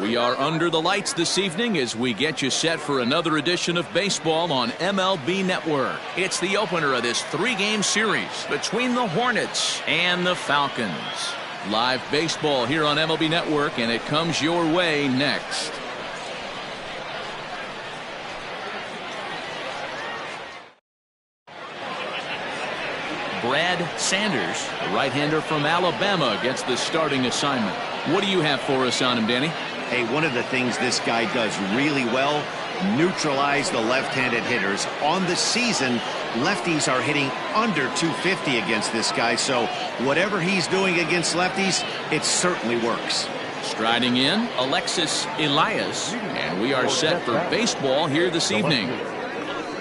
We are under the lights this evening as we get you set for another edition of baseball on MLB Network. It's the opener of this three-game series between the Hornets and the Falcons. Live baseball here on MLB Network, and it comes your way next. Brad Sanders, a right-hander from Alabama, gets the starting assignment. What do you have for us on him, Danny? Hey, one of the things this guy does really well, neutralize the left-handed hitters. On the season, lefties are hitting under 250 against this guy, so whatever he's doing against lefties, it certainly works. Striding in, Alexis Elias, and we are set for baseball here this evening.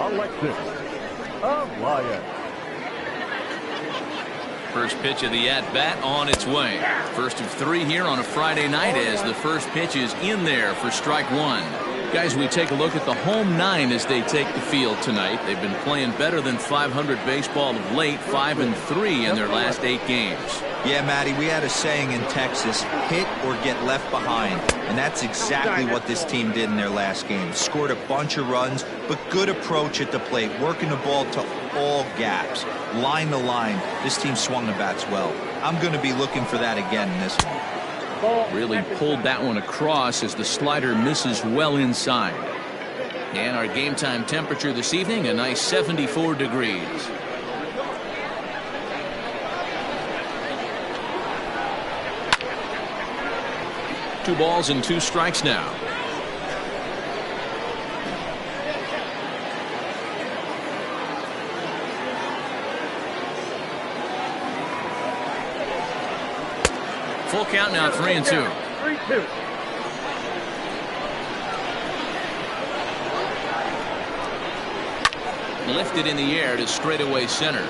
Alexis Elias. First pitch of the at-bat on its way. First of three here on a Friday night as the first pitch is in there for strike one. Guys, we take a look at the home nine as they take the field tonight. They've been playing better than .500 baseball of late, 5-3 in their last 8 games. Yeah, Matty, we had a saying in Texas, hit or get left behind. And that's exactly what this team did in their last game. Scored a bunch of runs, but good approach at the plate, working the ball to all gaps. Line to line, this team swung the bats well. I'm going to be looking for that again in this one. Really pulled that one across as the slider misses well inside. And our game time temperature this evening, a nice 74 degrees. Two balls and two strikes now. Full count now, 3-2. 3-2. Lifted in the air to straightaway center.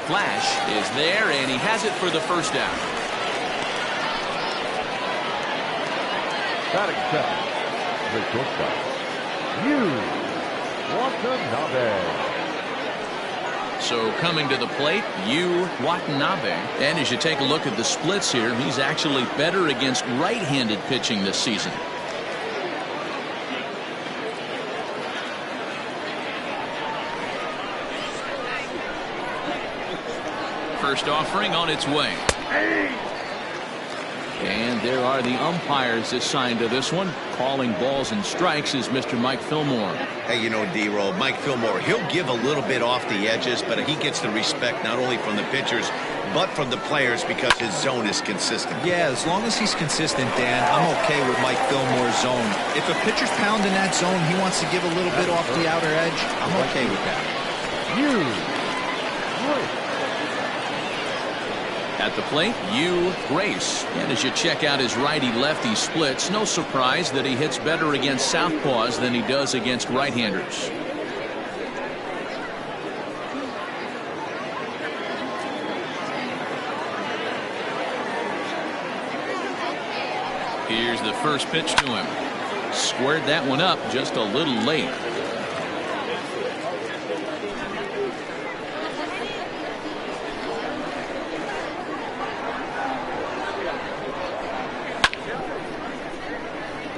Flash is there, and he has it for the first out. Batting second, the shortstop, Watanabe. So coming to the plate, Watanabe. And as you take a look at the splits here, he's actually better against right-handed pitching this season. First offering on its way. And there are the umpires assigned to this one. Calling balls and strikes is Mr. Mike Fillmore. Hey, you know, D-Roll, Mike Fillmore, he'll give a little bit off the edges, but he gets the respect not only from the pitchers, but from the players because his zone is consistent. Yeah, as long as he's consistent, Dan, I'm okay with Mike Fillmore's zone. If a pitcher's pounding that zone, he wants to give a little bit off the outer edge, I'm okay with that. At the plate, Grace. And as you check out his righty-lefty splits, no surprise that he hits better against southpaws than he does against right-handers. Here's the first pitch to him. Squared that one up just a little late.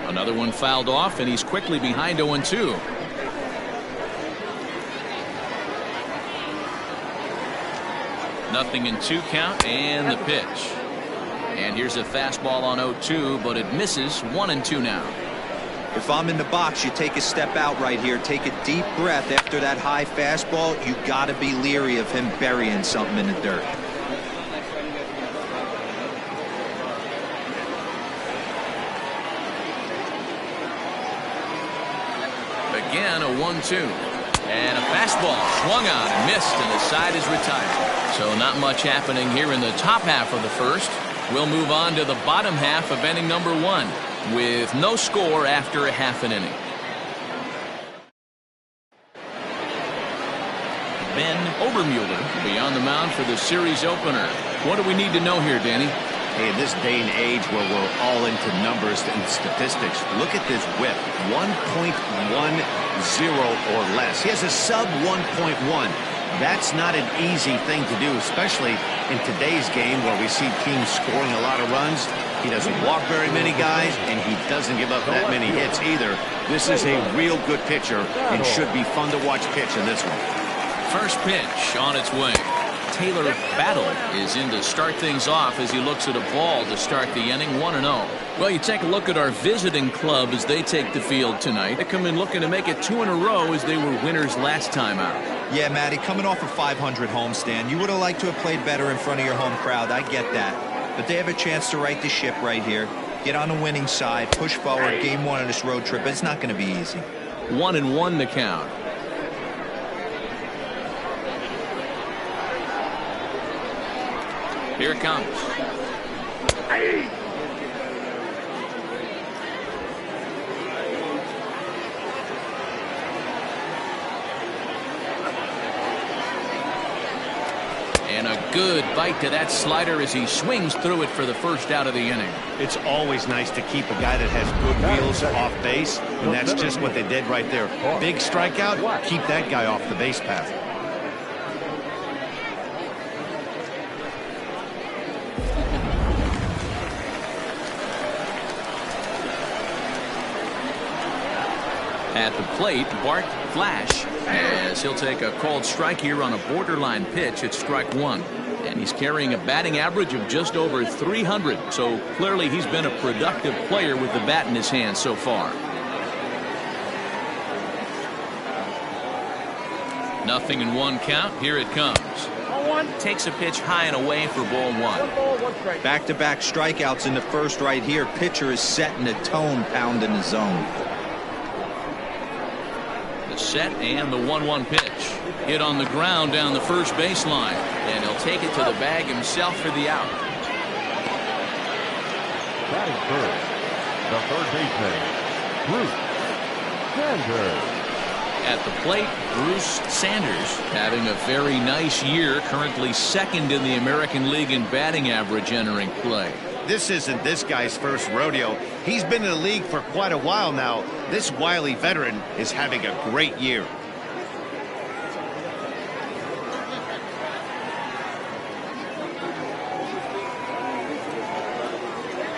Another one fouled off, and he's quickly behind 0-2. Nothing in 2 count, and the pitch. And here's a fastball on 0-2, but it misses. 1-2 now. If I'm in the box, you take a step out right here. Take a deep breath after that high fastball. You got to be leery of him burying something in the dirt. Again, a 1-2. And a fastball swung on and missed, and the side is retired. So not much happening here in the top half of the first. We'll move on to the bottom half of inning number 1 with no score after a half an inning. Ben Obermuller will be on the mound for the series opener. What do we need to know here, Danny? Hey, in this day and age where we're all into numbers and statistics, look at this whip, 1.10 or less. He has a sub 1.1. That's not an easy thing to do, especially in today's game where we see teams scoring a lot of runs. He doesn't walk very many guys, and he doesn't give up that many hits either. This is a real good pitcher and should be fun to watch pitch in this one. First pitch on its way. Taylor Battle is in to start things off as he looks at a ball to start the inning. 1-0. Well, you take a look at our visiting club as they take the field tonight. They come in looking to make it 2 in a row as they were winners last time out. Yeah, Matty, coming off a 500 homestand, you would have liked to have played better in front of your home crowd. I get that. But they have a chance to right the ship right here. Get on the winning side, push forward, game 1 of this road trip. It's not going to be easy. 1-1 the count. Here it comes. And a good bite to that slider as he swings through it for the first out of the inning. It's always nice to keep a guy that has good wheels off base, and that's just what they did right there. Big strikeout, keep that guy off the base path. At the plate, Bart Flash, as he'll take a called strike here on a borderline pitch at strike 1. And he's carrying a batting average of just over 300, so clearly he's been a productive player with the bat in his hand so far. 0-1 count. Here it comes. Takes a pitch high and away for ball 1. Back-to-back strikeouts in the first right here. Pitcher is setting the tone, pounding the zone. Set and the 1-1 pitch. Hit on the ground down the first baseline, and he'll take it to the bag himself for the out. Batting first, the third baseman, Bruce Sanders. At the plate, Bruce Sanders having a very nice year, currently second in the American League in batting average entering play. This isn't this guy's first rodeo. He's been in the league for quite a while now. This wily veteran is having a great year.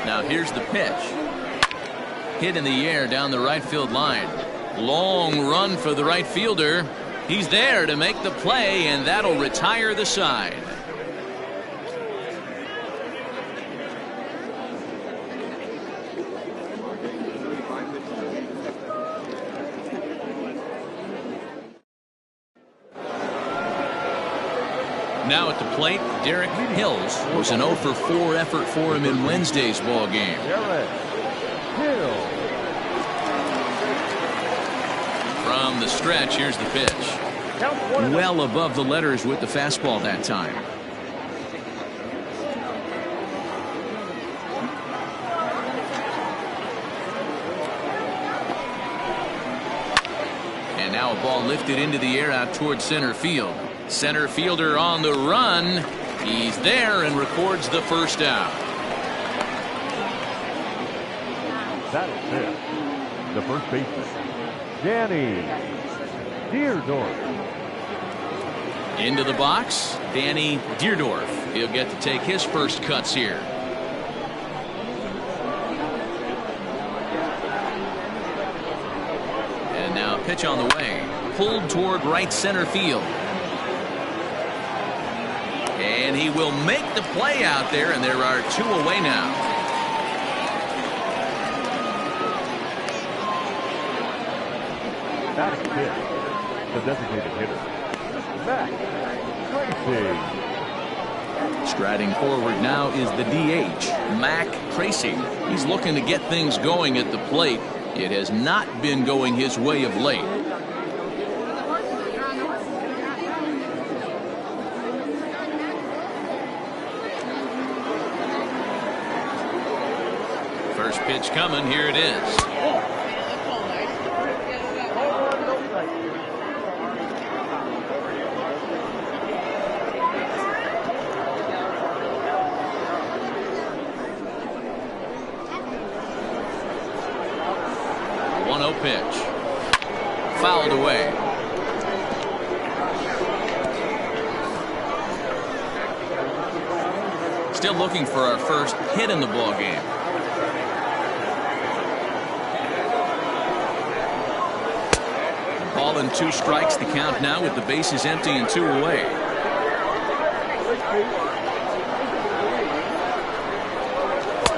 Now here's the pitch. Hit in the air down the right field line. Long run for the right fielder. He's there to make the play, and that'll retire the side. Now at the plate, Derek Hills was an 0 for 4 effort for him in Wednesday's ball game. Derek Hill. From the stretch, here's the pitch. Well above the letters with the fastball that time. And now a ball lifted into the air out towards center field. Center fielder on the run. He's there and records the first out. That'll fit. The first baseman, Danny Deerdorf. Into the box, Danny Deerdorf. He'll get to take his first cuts here. And now a pitch on the way. Pulled toward right center field. And he will make the play out there, and there are 2 away now. Batting fifth, the designated hitter, Mac Tracy. Striding forward now is the DH, Mac Tracy. He's looking to get things going at the plate. It has not been going his way of late. First pitch coming. Here it is. Pitch. Fouled away. Still looking for our first hit in the ball game. Ball and 2 strikes. The count now with the bases empty and 2 away.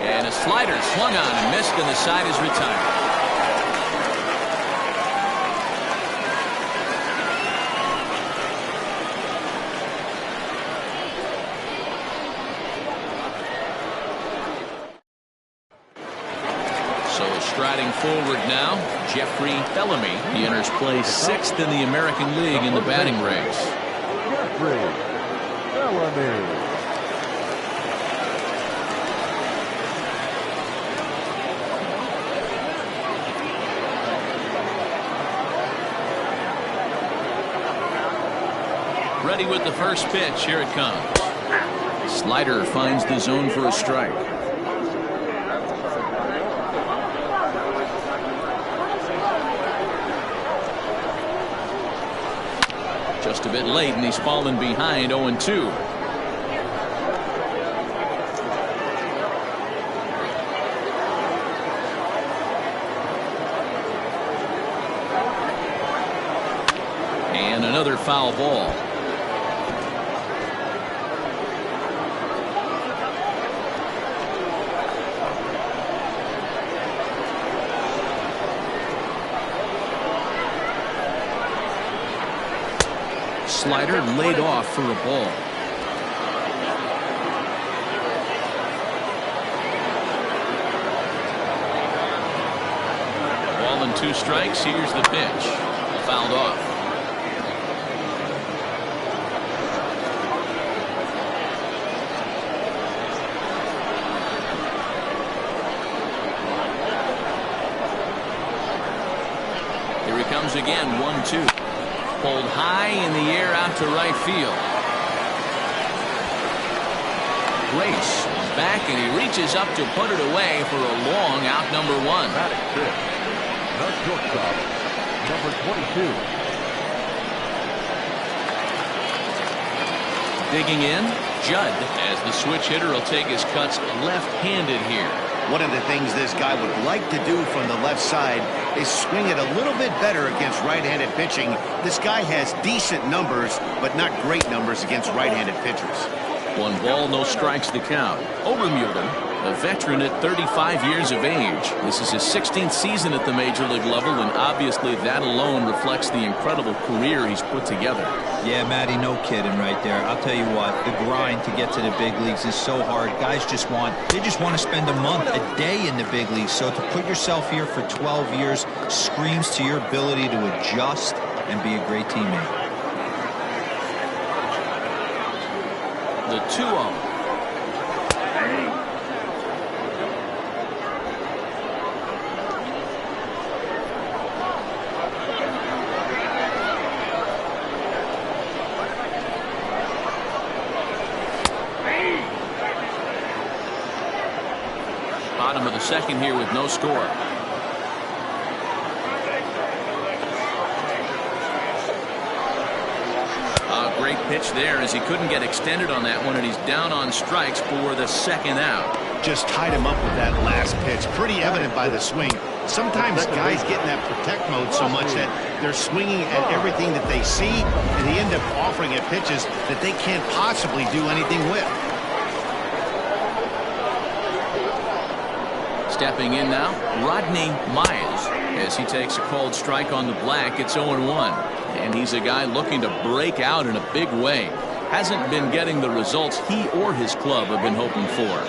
And a slider swung on and missed, and the side is retired. Striding forward now, Jeffrey Bellamy. He enters play 6th in the American League in the batting race. Jeffrey Bellamy. Ready with the first pitch. Here it comes. Slider finds the zone for a strike. Just a bit late, and he's fallen behind 0-2. And another foul ball. Slider laid off for a ball. Ball and 2 strikes. Here's the pitch. Fouled off. Here he comes again. 1-2. Pulled high in the air out to right field. Grace back, and he reaches up to put it away for a long out, number 1. Batting fifth, the shortstop, number 22. Digging in, Judd, as the switch hitter will take his cuts left-handed here. One of the things this guy would like to do from the left side is swing it a little bit better against right-handed pitching. This guy has decent numbers, but not great numbers against right-handed pitchers. 1 ball, no strikes the count. Obermuller, a veteran at 35 years of age. This is his 16th season at the major league level, and obviously that alone reflects the incredible career he's put together. Yeah, Matty, no kidding right there. I'll tell you what, the grind to get to the big leagues is so hard. Guys just want to spend a month, a day in the big leagues. So to put yourself here for 12 years screams to your ability to adjust and be a great teammate. The 2-0. Bottom of the second here with no score. Great pitch there as he couldn't get extended on that one, and he's down on strikes for the second out. Just tied him up with that last pitch. Pretty evident by the swing. Sometimes guys get in that protect mode so much that they're swinging at everything that they see, and they end up offering at pitches that they can't possibly do anything with. Stepping in now, Rodney Mize, as he takes a called strike on the black. It's 0-1. And he's a guy looking to break out in a big way. Hasn't been getting the results he or his club have been hoping for.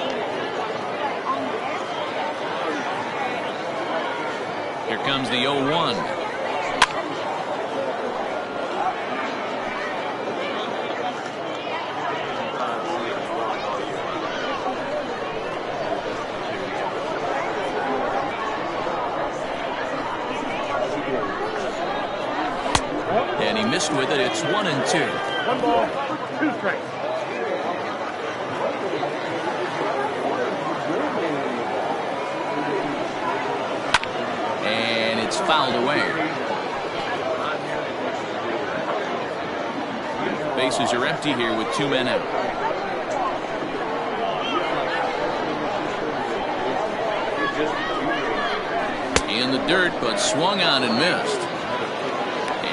Here comes the 0-1. And he missed with it. It's 1-2. 1 ball, 2 strikes. And it's fouled away. Bases are empty here with 2 men out. In the dirt, but swung on and missed.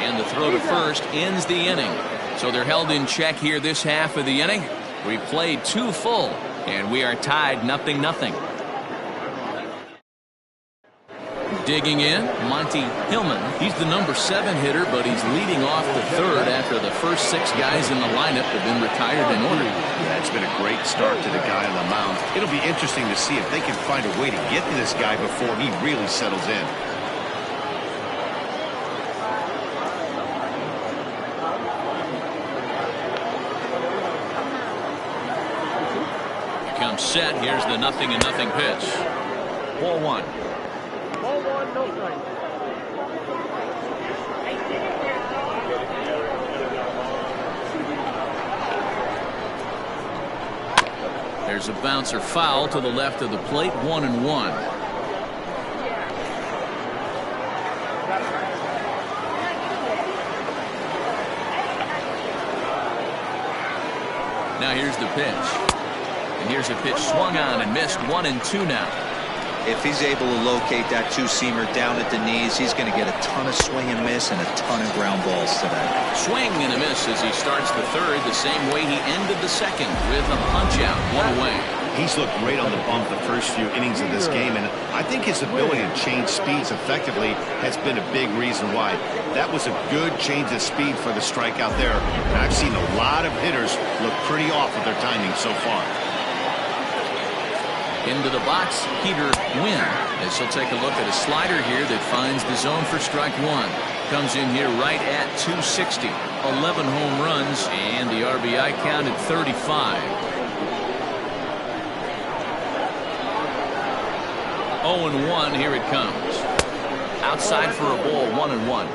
And throw to first ends the inning. So they're held in check here this half of the inning. We played 2 full, and we are tied 0-0. Digging in, Monty Hillman. He's the number 7 hitter, but he's leading off the third after the first 6 guys in the lineup have been retired and ordered. Yeah, it's been a great start to the guy on the mound. It'll be interesting to see if they can find a way to get to this guy before he really settles in. Here comes set. Here's the 0-0 pitch. Ball 1. There's a bouncer foul to the left of the plate, 1-1. Now here's the pitch. And here's a pitch swung on and missed, 1-2 now. If he's able to locate that two-seamer down at the knees, he's going to get a ton of swing and miss and a ton of ground balls today. Swing and a miss as he starts the third the same way he ended the second with a punch-out, 1 away. He's looked great on the bump the first few innings of this game, and I think his ability to change speeds effectively has been a big reason why. That was a good change of speed for the strikeout there, and I've seen a lot of hitters look pretty off with their timing so far. Into the box, Peter Wynn, as he'll take a look at a slider here that finds the zone for strike 1. Comes in here right at 260. 11 home runs, and the RBI count at 35. 0-1, here it comes. Outside for a ball, 1-1.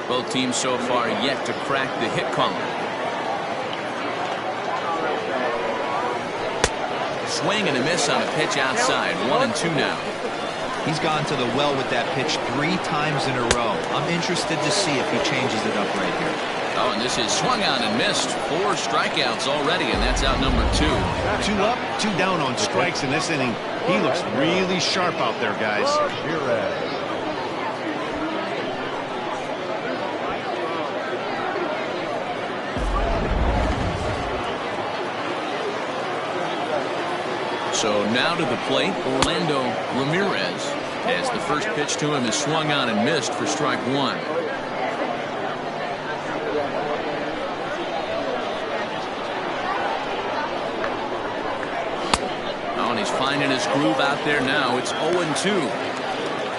Both teams so far yet to crack the hit column. Swing and a miss on a pitch outside, 1-2 now. He's gone to the well with that pitch 3 times in a row. I'm interested to see if he changes it up right here. Oh, and this is swung on and missed. 4 strikeouts already, and that's out number 2. 2 up, 2 down on strikes in this inning. He looks really sharp out there, guys. So now to the plate, Orlando Ramirez, as the first pitch to him is swung on and missed for strike 1. Oh, and he's finding his groove out there now. It's 0-2.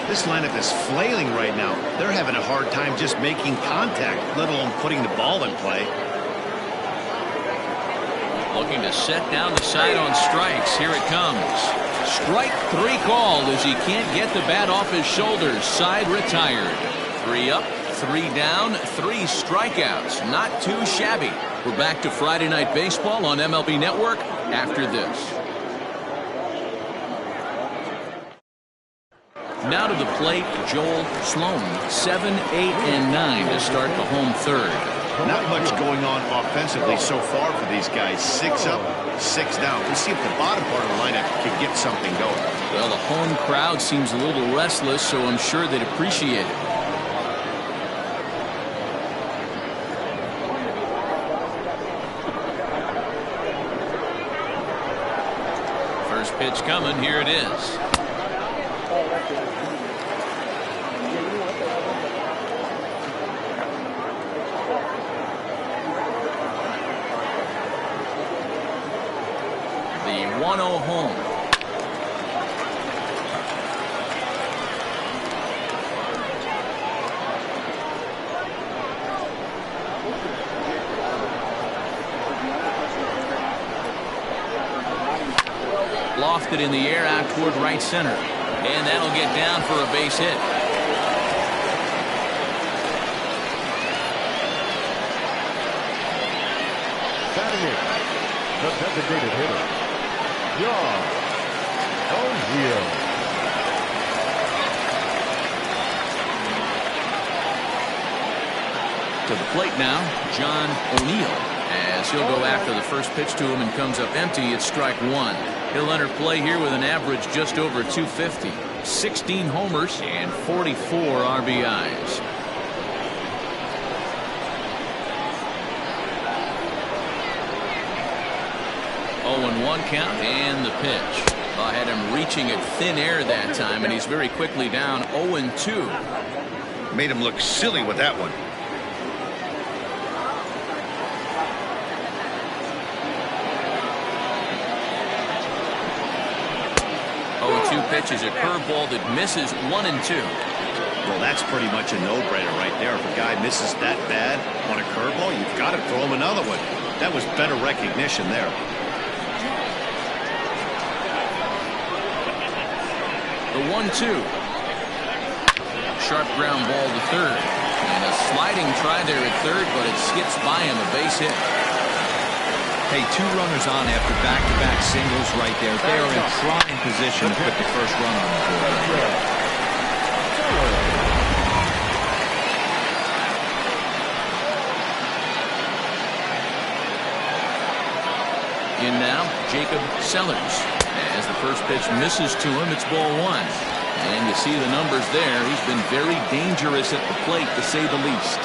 This lineup is flailing right now. They're having a hard time just making contact, let alone putting the ball in play. Looking to set down the side on strikes. Here it comes. Strike 3 called as he can't get the bat off his shoulders. Side retired. 3 up, 3 down, 3 strikeouts. Not too shabby. We're back to Friday Night Baseball on MLB Network after this. Now to the plate, Joel Sloan. 7, 8, and 9 to start the home third. Not much going on offensively so far for these guys. 6 up, 6 down. We'll see if the bottom part of the lineup can get something going. Well, the home crowd seems a little restless, so I'm sure they'd appreciate it. First pitch coming. Here it is. The 1-0 home. Lofted in the air out toward right center. And that'll get down for a base hit. Batting it, the designated hitter, John O'Neill. To the plate now, John O'Neill, as he'll go after the first pitch to him and comes up empty. It's strike 1. He'll enter play here with an average just over 250, 16 homers and 44 RBIs. 1 count and the pitch. I had him reaching at thin air that time, and he's very quickly down 0-2. Made him look silly with that one. 0-2 pitch is a curveball that misses 1-2. Well, that's pretty much a no-brainer right there. If a guy misses that bad on a curveball, you've got to throw him another one. That was better recognition there. The 1-2. Sharp ground ball to third. And a sliding try there at third, but it skips by him, a base hit. Hey, 2 runners on after back-to-back singles right there. They are in prime position to put the first run on the board right there. In now, Jacob Sellers. As the first pitch misses to him, it's ball 1. And you see the numbers there. He's been very dangerous at the plate, to say the least.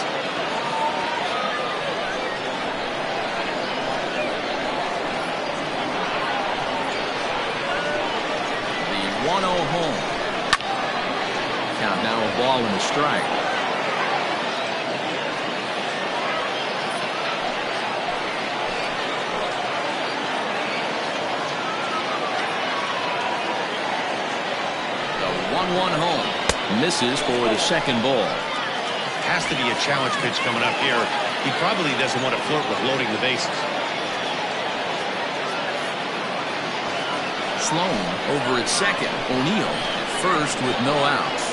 The 1-0 home. Count now a ball and a strike. The 1-1 home. Misses for the second ball. Has to be a challenge pitch coming up here. He probably doesn't want to flirt with loading the bases. Sloan over at second. O'Neill at first with no outs.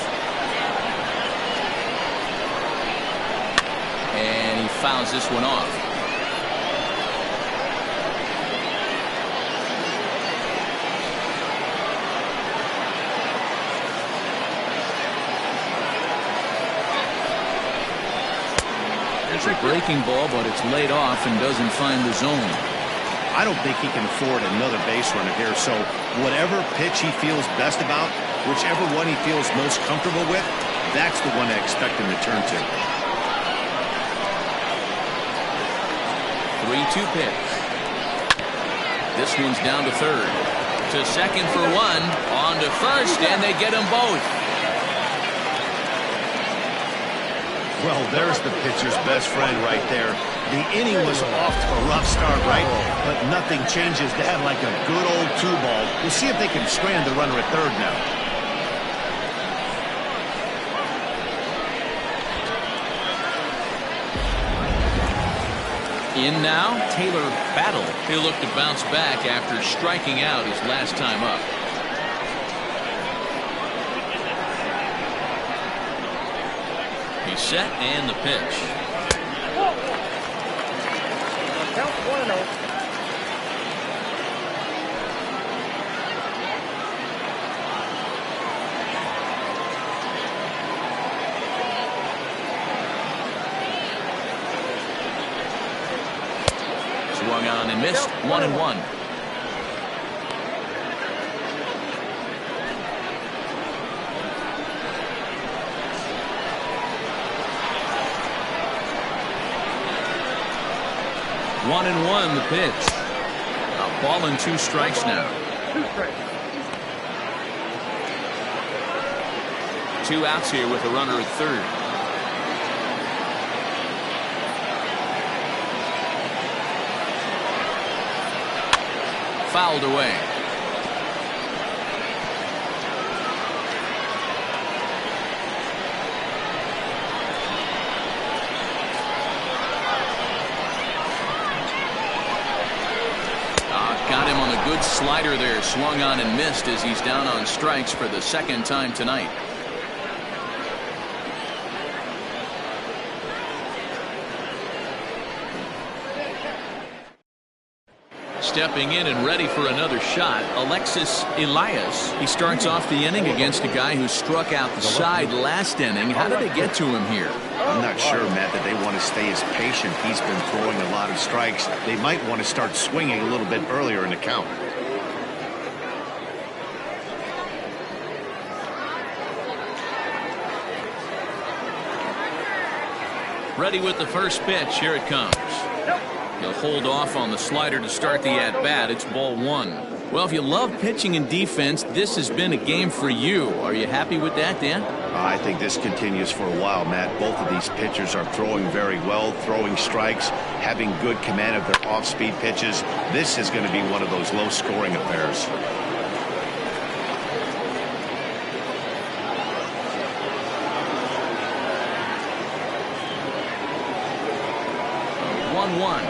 And he fouls this one off. There's a breaking ball, but it's laid off and doesn't find the zone. I don't think he can afford another base runner here, so whatever pitch he feels best about, whichever one he feels most comfortable with, that's the one I expect him to turn to. 3-2 pitch. This one's down to third. To second for one. On to first, and they get them both. Well, there's the pitcher's best friend right there. The inning was off to a rough start, right? But nothing changes that like a good old 2-ball. We'll see if they can strand the runner at third now. In now, Taylor Battle. He'll look to bounce back after striking out his last time up. He's set and the pitch. Count 1-0. Swung on and missed. 1-1. One and one, the pitch. A ball and 2 strikes now. 2 strikes. 2 outs here with a runner at third. Fouled away. Got him on a good slider there. Swung on and missed as he's down on strikes for the second time tonight. Stepping in and ready for another shot, Alexis Elias. He starts off the inning against a guy who struck out the side last inning. How did they get to him here? I'm not sure, Matt, that they want to stay as patient. He's been throwing a lot of strikes. They might want to start swinging a little bit earlier in the count. Ready with the first pitch. Here it comes. He'll hold off on the slider to start the at-bat. It's ball one. Well, if you love pitching and defense, this has been a game for you. Are you happy with that, Dan? I think this continues for a while, Matt. Both of these pitchers are throwing very well, throwing strikes, having good command of their off-speed pitches. This is going to be one of those low-scoring affairs. One.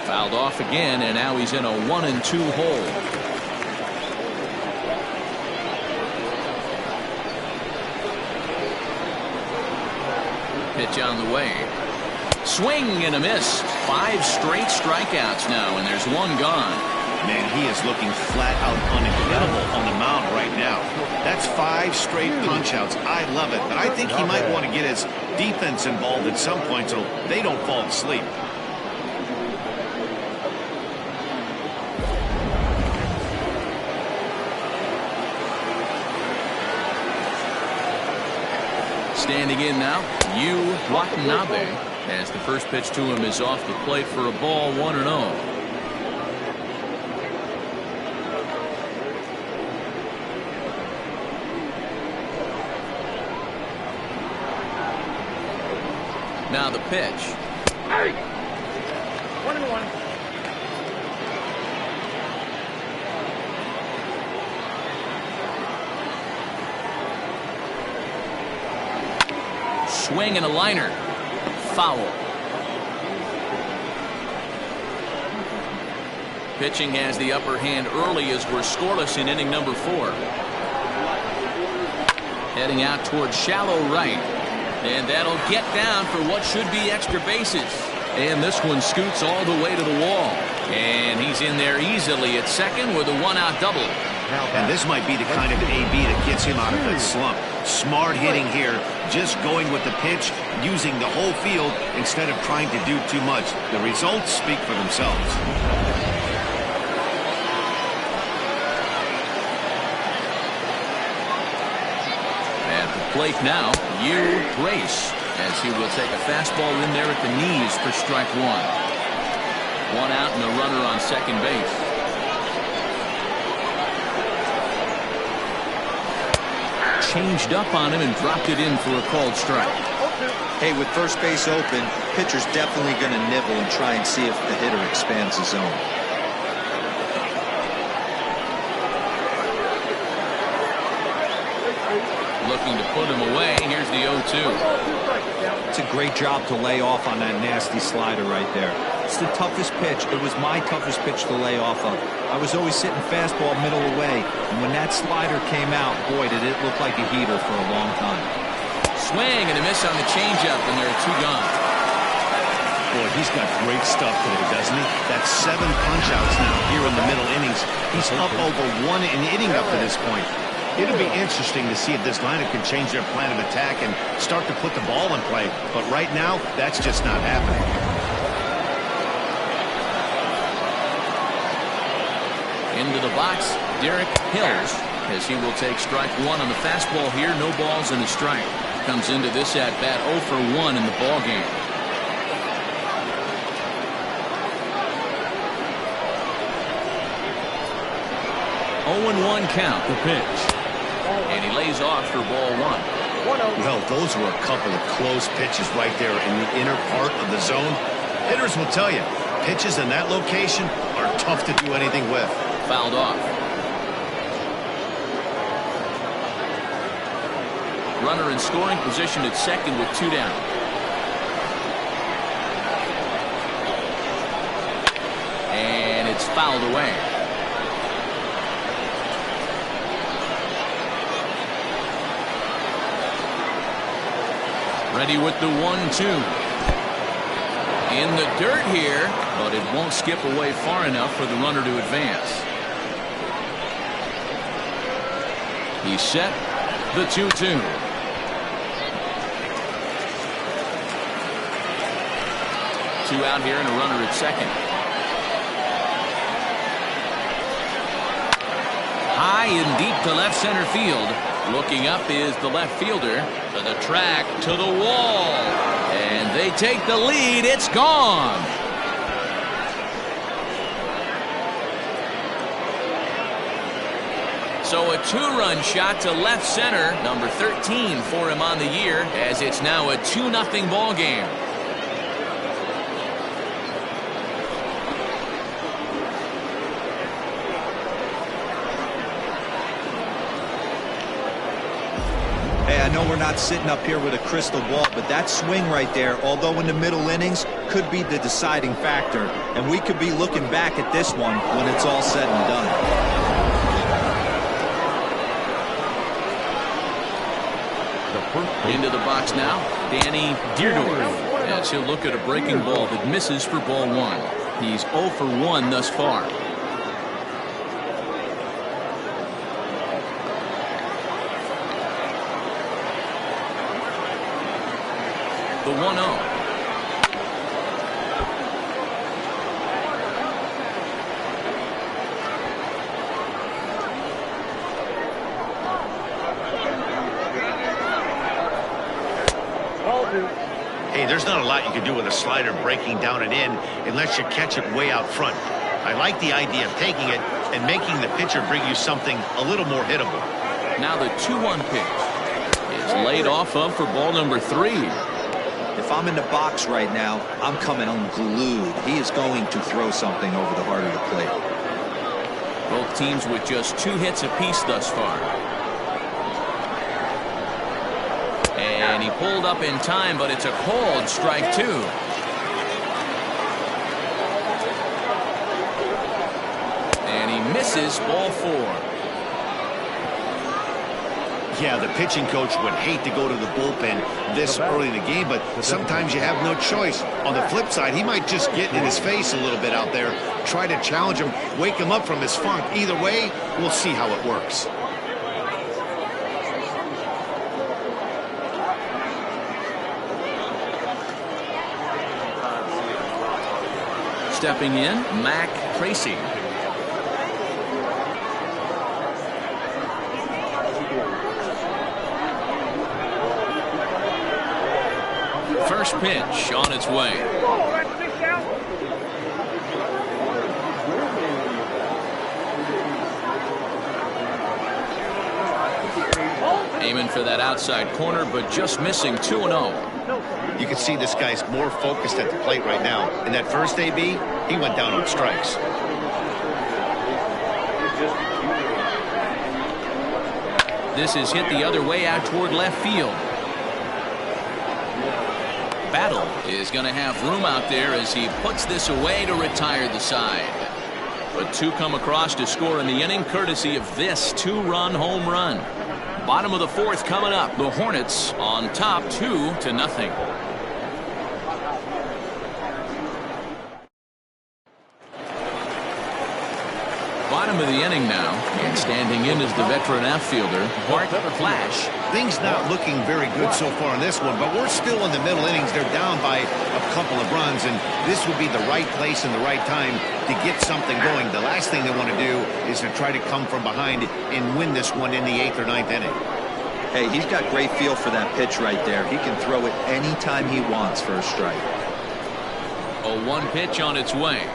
Fouled off again, and now he's in a 1-2 hole. Pitch on the way. Swing and a miss. 5 straight strikeouts now, and there's one gone. Man, he is looking flat out incredible on the mound right now. That's 5 straight punch-outs. I love it, but I think he might want to get his defense involved at some point so they don't fall asleep. Standing in now, Yu Watanabe, as the first pitch to him is off the plate for a ball, 1-0. Now the pitch. 1-1. Swing and a liner. Foul. Pitching has the upper hand early as we're scoreless in inning number 4. Heading out towards shallow right. And that'll get down for what should be extra bases. And this one scoots all the way to the wall. And he's in there easily at second with a 1-out double. And this might be the kind of AB that gets him out of that slump. Smart hitting here, just going with the pitch, using the whole field instead of trying to do too much. The results speak for themselves. At the plate now, Yu Grace, as he will take a fastball in there at the knees for strike 1. 1 out and a runner on second base. Changed up on him and dropped it in for a called strike. Hey, with first base open, pitcher's definitely going to nibble and try and see if the hitter expands the zone. Looking to put him away. Here's the 0-2. It's a great job to lay off on that nasty slider right there. It's the toughest pitch. It was my toughest pitch to lay off of. I was always sitting fastball middle away, and when that slider came out, boy, did it look like a heater for a long time. Swing and a miss on the changeup, and there are 2 gone. Boy, he's got great stuff today, doesn't he? That's 7 punch-outs now here in the middle innings. He's up over 1 an inning up to this point. It'll be interesting to see if this lineup can change their plan of attack and start to put the ball in play. But right now, that's just not happening. Into the box, Derek Hills, as he will take strike 1 on the fastball here. No balls and a strike. Comes into this at bat 0 for 1 in the ball game. Oh, 1 count, the pitch. And he lays off for ball 1. Well, those were a couple of close pitches right there in the inner part of the zone. Hitters will tell you, pitches in that location are tough to do anything with. Fouled off. Runner in scoring position at second with 2 down. And it's fouled away. Ready with the 1-2. In the dirt here, but it won't skip away far enough for the runner to advance. He's set. The 2-2. Two out here and a runner at second. High and deep to left center field. Looking up is the left fielder. To the track, to the wall. And They take the lead. It's gone. So a two-run shot to left center, number 13 for him on the year, as it's now a 2-0 ball game. Hey, I know we're not sitting up here with a crystal ball, but that swing right there, although in the middle innings, could be the deciding factor. And we could be looking back at this one when it's all said and done. Into the box now, Danny Deerdorf, as he'll look at a breaking ball that misses for ball one. He's 0 for 1 thus far. The 1-0. Hey, there's not a lot you can do with a slider breaking down and in unless you catch it way out front. I like the idea of taking it and making the pitcher bring you something a little more hittable. Now the 2-1 pitch is laid off of for ball number 3. If I'm in the box right now, I'm coming unglued. He is going to throw something over the heart of the plate. Both teams with just 2 hits apiece thus far. And he pulled up in time, but it's a called strike 2. And he misses ball 4. Yeah, the pitching coach would hate to go to the bullpen this early in the game, but sometimes you have no choice. On the flip side, he might just get in his face a little bit out there, try to challenge him, wake him up from his funk. Either way, we'll see how it works. Stepping in, Mac Tracy. First pitch on its way. Aiming for that outside corner, but just missing 2-0. You can see this guy's more focused at the plate right now. In that first AB, he went down on strikes. This is hit the other way out toward left field. Battle is going to have room out there as he puts this away to retire the side. But 2 come across to score in the inning, courtesy of this 2-run home run. Bottom of the 4th coming up. The Hornets on top 2-0. Bottom of the inning now, and standing in is the veteran outfielder, Bart Flash. Things not looking very good so far in this one, but we're still in the middle innings. They're down by a couple of runs, and this would be the right place and the right time to get something going. The last thing they want to do is to try to come from behind and win this one in the 8th or 9th inning. Hey, he's got great feel for that pitch right there. He can throw it anytime he wants for a strike. A 1 pitch on its way.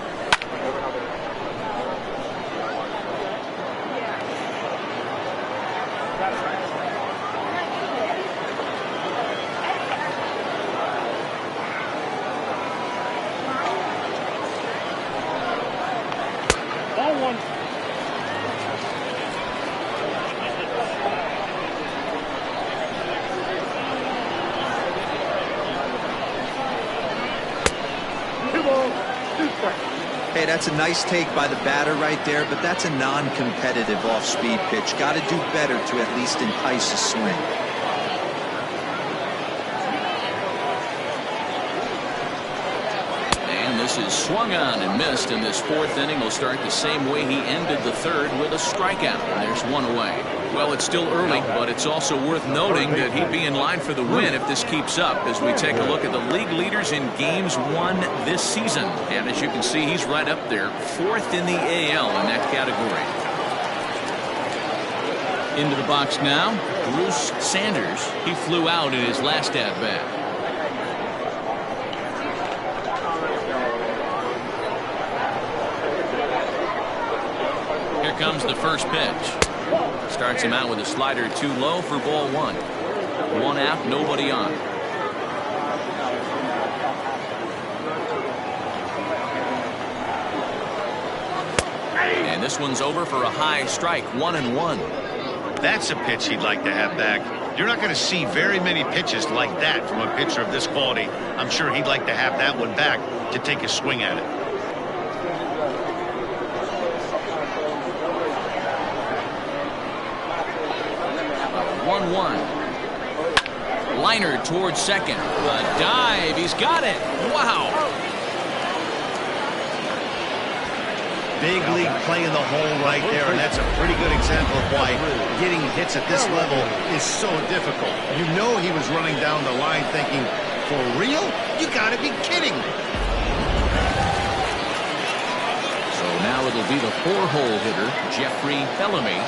Hey, that's a nice take by the batter right there, but that's a non-competitive off-speed pitch. Got to do better to at least entice a swing. And this is swung on and missed, and this 4th inning will start the same way he ended the 3rd, with a strikeout. There's 1 away. Well, it's still early, but it's also worth noting that he'd be in line for the win if this keeps up, as we take a look at the league leaders in games won this season. And as you can see, he's right up there, 4th in the AL in that category. Into the box now, Bruce Sanders. He flew out in his last at-bat. comes the first pitch. Starts him out with a slider too low for ball one. One out, nobody on. And this one's over for a high strike, 1-1. That's a pitch he'd like to have back. You're not going to see very many pitches like that from a pitcher of this quality. I'm sure he'd like to have that one back to take a swing at it. 1-1. Liner towards second. The dive. He's got it. Wow. Big league play in the hole right there, and that's a pretty good example of why getting hits at this level is so difficult. You know he was running down the line thinking, for real? You got to be kidding me. So now it'll be the 4-hole hitter, Jeffrey Bellamy.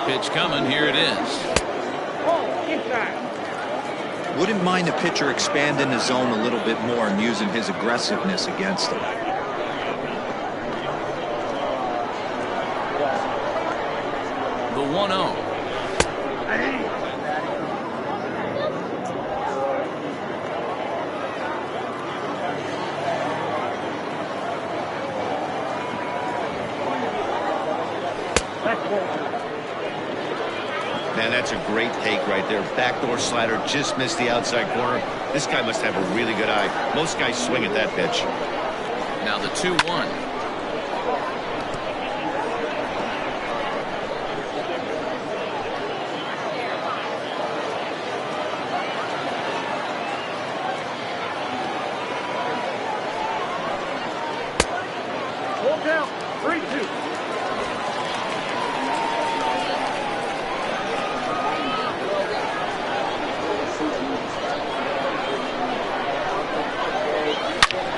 Pitch coming. Here it is. Wouldn't mind the pitcher expanding the zone a little bit more and using his aggressiveness against him. The 1-0. Man, that's a great take right there. Backdoor slider, just missed the outside corner. This guy must have a really good eye. Most guys swing at that pitch. Now the 2-1. Full count, 3-2.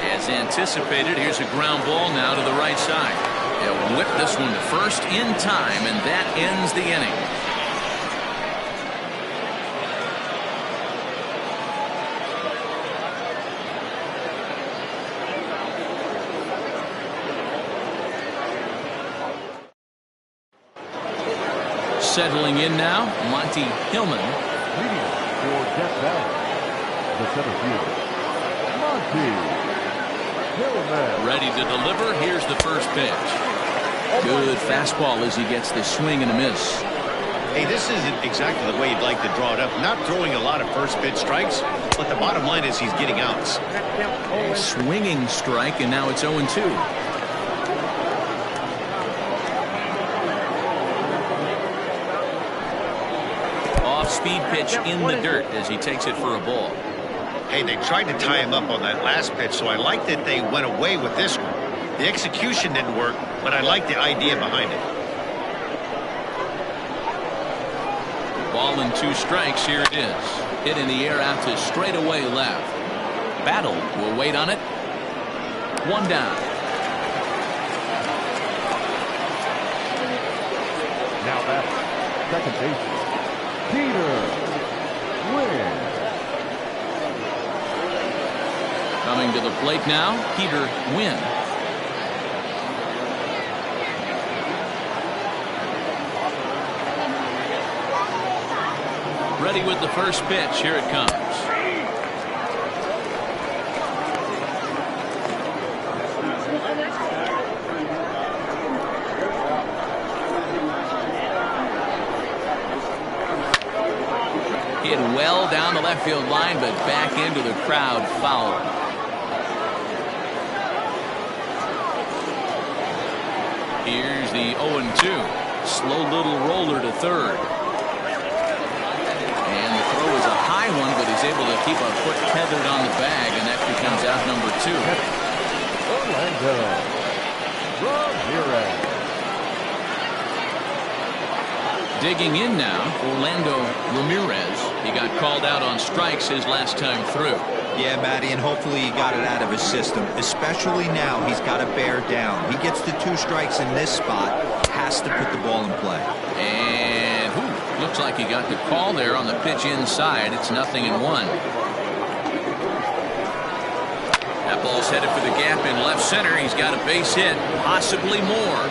As anticipated, here's a ground ball now to the right side. They'll whip this one to first in time, and that ends the inning. Settling in now, Monty Hillman. Leading for Gadsden, the center fielder, Monty Hillman. Ready to deliver. Here's the first pitch. Good fastball as he gets the swing and a miss. Hey, this isn't exactly the way you'd like to draw it up. Not throwing a lot of first pitch strikes, but the bottom line is he's getting outs. A swinging strike, and now it's 0-2. Off-speed pitch in the dirt as he takes it for a ball. Hey, they tried to tie him up on that last pitch, so I like that they went away with this one. The execution didn't work, but I like the idea behind it. Ball and 2 strikes. Here it is. Hit in the air out to straightaway left. Battle will wait on it. 1 down. Now that's second baseman, Peter Wynn. Coming to the plate now, Peter Wynn. Ready with the first pitch. Here it comes. Hit well down the left field line, but back into the crowd foul. Here's the 0-2. Slow little roller to third. And the throw is a high one, but he's able to keep a foot tethered on the bag, and that becomes out number 2. Orlando Ramirez. Digging in now, Orlando Ramirez. He got called out on strikes his last time through. Yeah, Matty, and hopefully he got it out of his system. Especially now, he's got to bear down. He gets the 2 strikes in this spot, has to put the ball in play. And Looks like he got the call there on the pitch inside. It's 0-1. That ball's headed for the gap in left center. He's got a base hit, possibly more.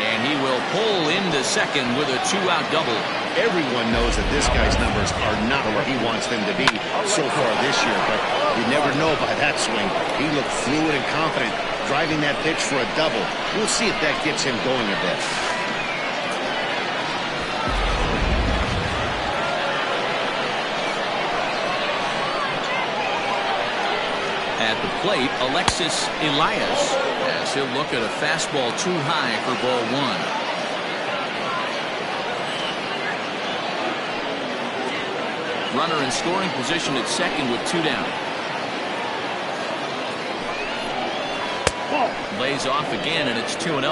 And he will pull into second with a 2-out double. Everyone knows that this guy's numbers are not where he wants them to be so far this year, but you never know by that swing. He looked fluid and confident driving that pitch for a double. We'll see if that gets him going a bit. At the plate, Alexis Elias, as he'll look at a fastball too high for ball 1. Runner in scoring position at second with 2 down. Lays off again, and it's 2-0.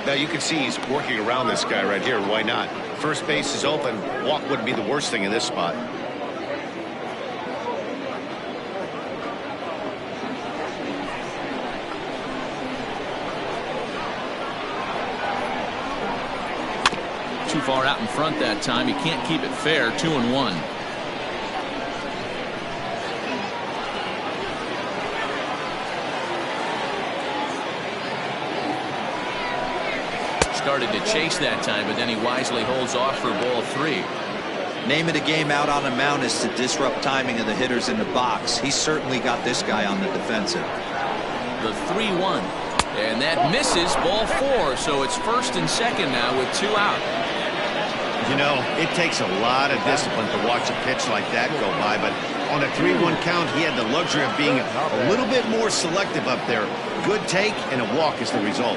Now you can see he's working around this guy right here. Why not? First base is open. Walk wouldn't be the worst thing in this spot. Too far out in front that time. He can't keep it fair. 2-1. Started to chase that time, but then he wisely holds off for ball 3. Name of the game out on the mound is to disrupt timing of the hitters in the box. He certainly got this guy on the defensive. The 3-1. And that misses ball 4, so it's first and second now with 2 out. You know, it takes a lot of discipline to watch a pitch like that go by, but on a 3-1 count, he had the luxury of being a little bit more selective up there. Good take, and a walk is the result.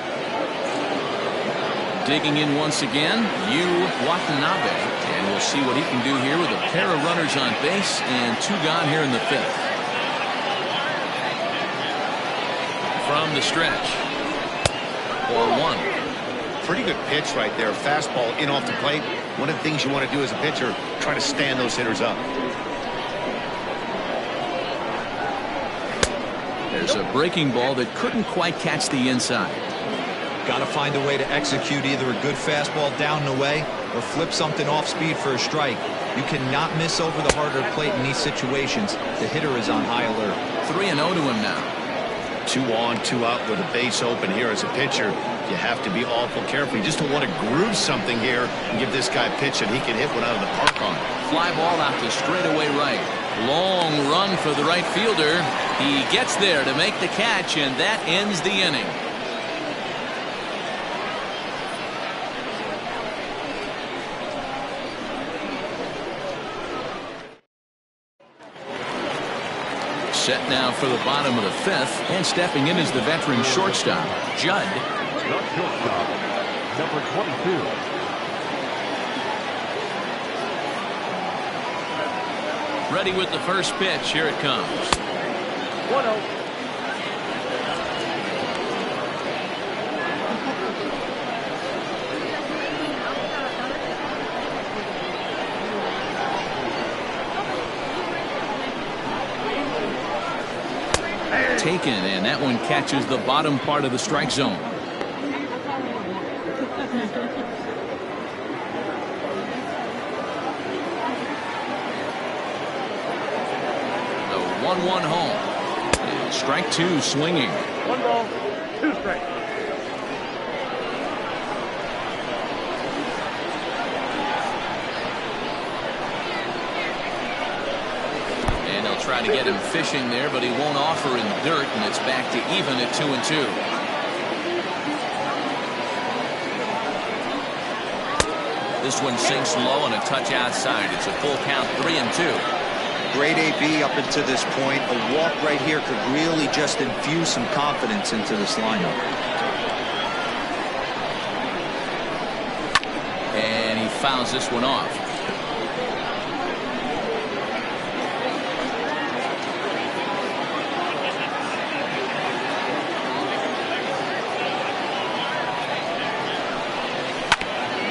Digging in once again, Yu Watanabe, and we'll see what he can do here with a pair of runners on base and 2 gone here in the 5th. From the stretch, ball 1. Pretty good pitch right there. Fastball in off the plate. One of the things you want to do as a pitcher, try to stand those hitters up. There's a breaking ball that couldn't quite catch the inside. Got to find a way to execute either a good fastball down and away or flip something off speed for a strike. You cannot miss over the harder plate in these situations. The hitter is on high alert. 3-0 to him now. 2 on, 2 out with a base open here as a pitcher. You have to be awful careful. You just don't want to groove something here and give this guy a pitch that he can hit one out of the park on. Fly ball out to straightaway right. Long run for the right fielder. He gets there to make the catch, and that ends the inning. Set now for the bottom of the 5th, and stepping in is the veteran shortstop, Judd. Not shortstop, number 22. Ready with the first pitch. Here it comes. 1-0. Taken, and that one catches the bottom part of the strike zone. The 1-1 home. And strike 2 swinging. 1 ball, 2 strikes. Try to get him fishing there, but he won't offer in the dirt, and it's back to even at 2-2. This one sinks low and a touch outside. It's a full count, 3-2. Great AB up until this point. A walk right here could really just infuse some confidence into this lineup. And he fouls this one off.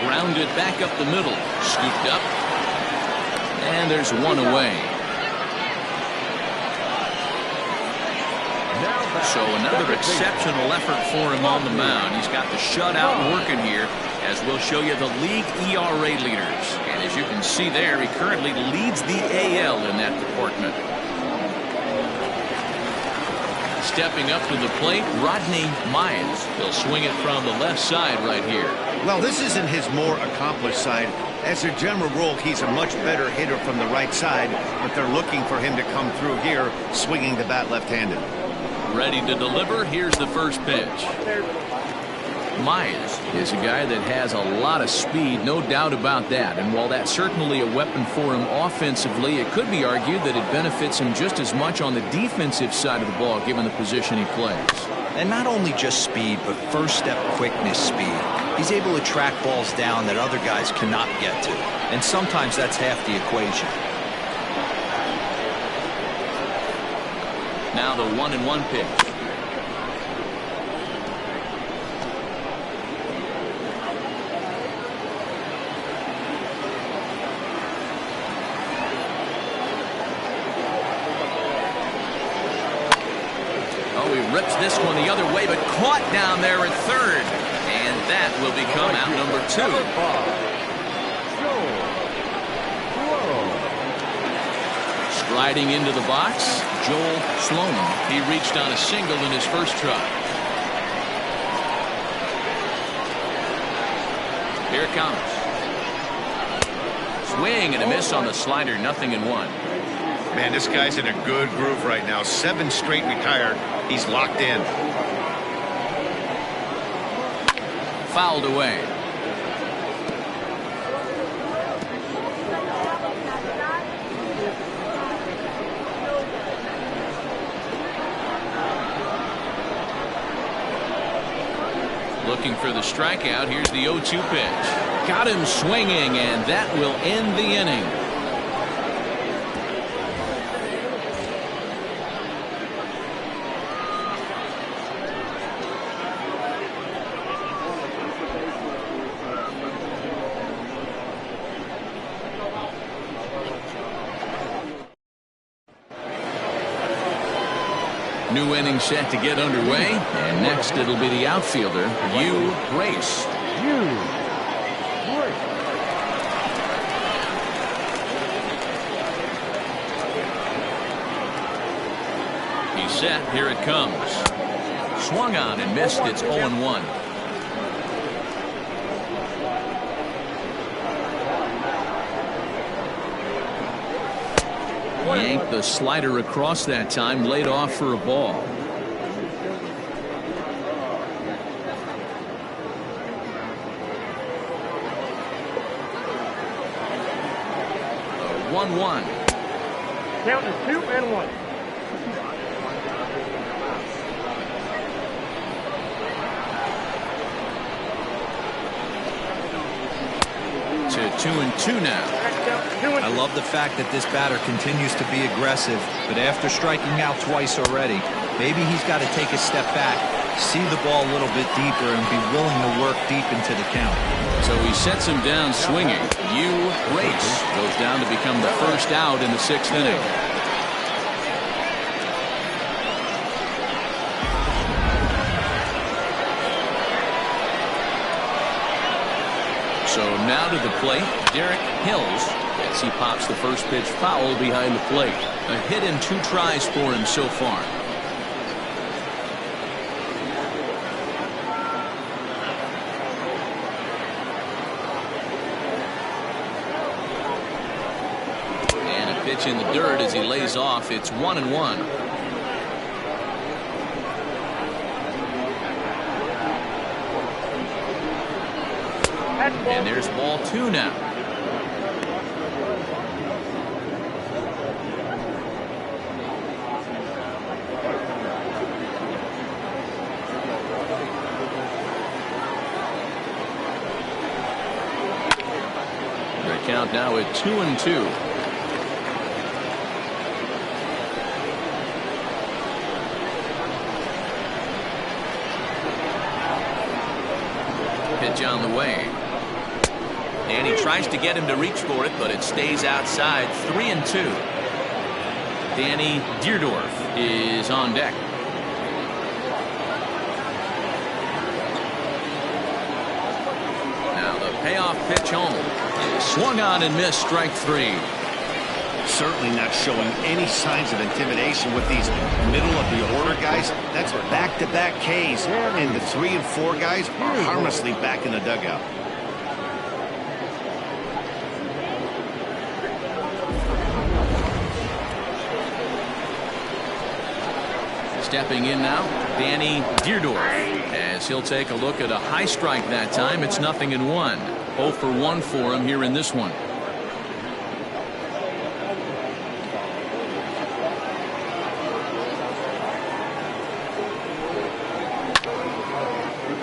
Rounded back up the middle, scooped up, and there's one away. Now So another exceptional effort for him on the mound. He's got the shutout working here, as we'll show you the league ERA leaders. And as you can see there, he currently leads the AL in that department. Stepping up to the plate, Rodney Mize. He'll swing it from the left side right here. Well, this isn't his more accomplished side. As a general rule, he's a much better hitter from the right side, but they're looking for him to come through here, swinging the bat left-handed. Ready to deliver. Here's the first pitch. Mize is a guy that has a lot of speed, no doubt about that. And while that's certainly a weapon for him offensively, it could be argued that it benefits him just as much on the defensive side of the ball, given the position he plays. And not only just speed, but first step quickness speed. He's able to track balls down that other guys cannot get to. And sometimes that's half the equation. Now the 1-1 pitch. Oh, he rips this one the other way, but caught down there at third. And that will become out number 2. Striding into the box, Joel Sloan. He reached on a single in his first try. Here it comes. Swing and a miss on the slider, 0-1. Man, this guy's in a good groove right now. 7 straight retired. He's locked in. Fouled away. Looking for the strikeout. Here's the 0-2 pitch. Got him swinging, and that will end the inning. New inning set to get underway, and next it'll be the outfielder, Hugh Race. He's set. Here it comes. Swung on and missed. It's 0-1. Yanked the slider across that time, laid off for a ball. A 1-1. Count is 2-1. To 2-2 now. I love the fact that this batter continues to be aggressive, but after striking out twice already, maybe he's got to take a step back, see the ball a little bit deeper, and be willing to work deep into the count. So he sets him down swinging. Hugh Race goes down to become the first out in the 6th inning. So now to the plate, Derek Hills, as he pops the first pitch foul behind the plate. A hit in 2 tries for him so far. And a pitch in the dirt as he lays off. It's 1-1. And there's ball 2 now. The count now at 2-2. Pitch on the way. And he tries to get him to reach for it, but it stays outside. 3-2. Danny Deerdorf is on deck. Payoff pitch home. Swung on and missed, strike 3. Certainly not showing any signs of intimidation with these middle of the order guys. That's back-to-back Ks, and the 3 and 4 guys are harmlessly back in the dugout. Stepping in now, Danny Deerdorf, as he'll take a look at a high strike that time. It's 0-1. 0 for 1 for him here in this one.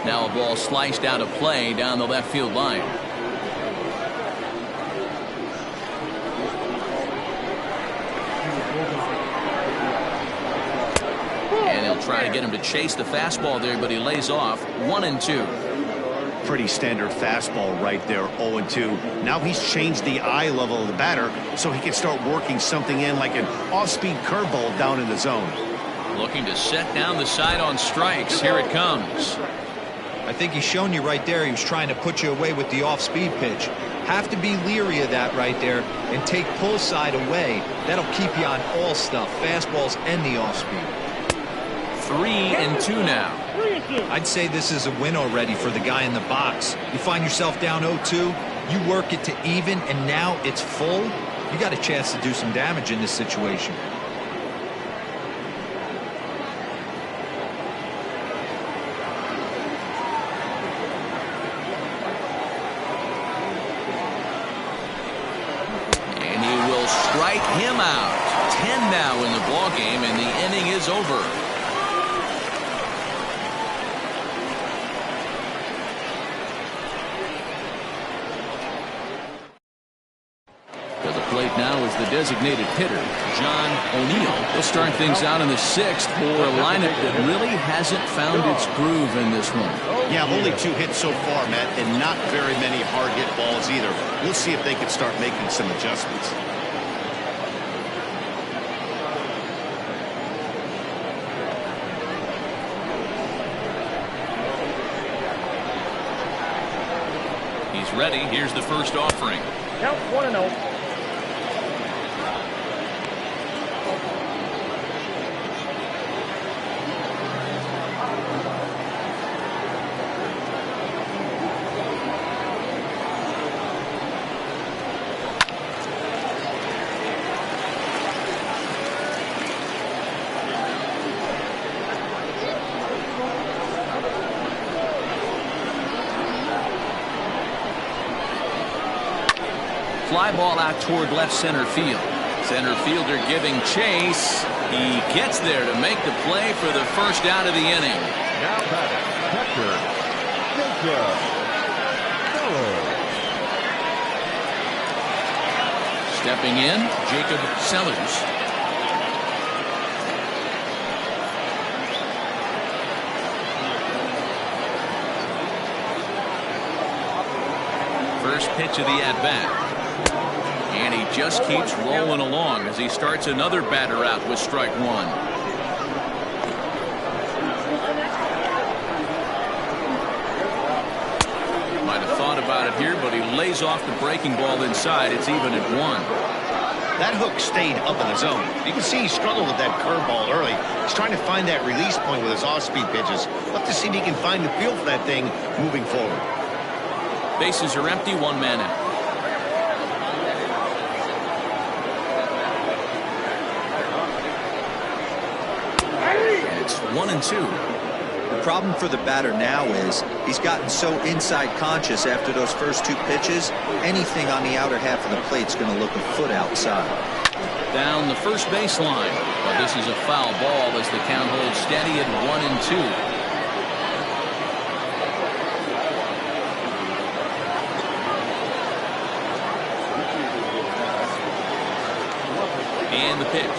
Now a ball sliced out of play down the left field line. And he'll try to get him to chase the fastball there, but he lays off. 1-2. Pretty standard fastball right there, 0-2. Now he's changed the eye level of the batter so he can start working something in like an off-speed curveball down in the zone. Looking to set down the side on strikes. Here it comes. I think he's shown you right there he was trying to put you away with the off-speed pitch. Have to be leery of that right there and take pull side away. That'll keep you on all stuff, fastballs and the off-speed. 3-2 now. I'd say this is a win already for the guy in the box. You find yourself down 0-2, you work it to even, and now it's full. You got a chance to do some damage in this situation. Strike him out. 10 now in the ball game, and the inning is over. To the plate now is the designated hitter, John O'Neill. He'll start things out in the 6th for a lineup that really hasn't found its groove in this one. Yeah, only 2 hits so far, Matt, and not very many hard hit balls either. We'll see if they can start making some adjustments. Ready. Here's the first offering. Count 1-0. Fly ball out toward left center field. Center fielder giving chase. He gets there to make the play for the first out of the inning. Now batting, catcher, Jacob Sellers. Stepping in, Jacob Sellers. First pitch of the at-bat. And he just keeps rolling along as he starts another batter out with strike 1. Might have thought about it here, but he lays off the breaking ball inside. It's even at 1. That hook stayed up in the zone. You can see he struggled with that curveball early. He's trying to find that release point with his off-speed pitches. Love to see if he can find the feel for that thing moving forward. Bases are empty, 1 man out. And it's 1-2. The problem for the batter now is he's gotten so inside conscious after those first 2 pitches, anything on the outer half of the plate's going to look a foot outside. Down the first baseline. But this is a foul ball as the count holds steady at 1-2. And the pitch.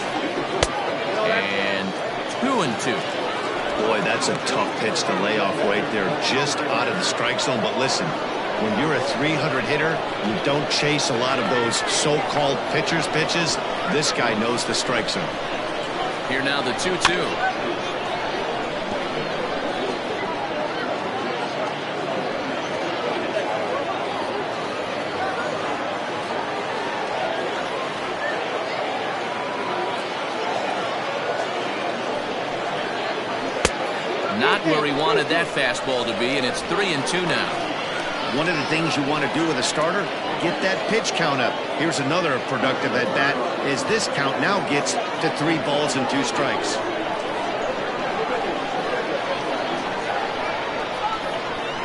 And 2-2. Boy, that's a tough pitch to lay off right there, just out of the strike zone. But listen, when you're a 300 hitter, you don't chase a lot of those so-called pitcher's pitches. This guy knows the strike zone. Here now the 2-2. Not where he wanted that fastball to be, and it's 3-2 now. One of the things you want to do with a starter, get that pitch count up. Here's another productive at bat as this count now gets to 3 balls and 2 strikes.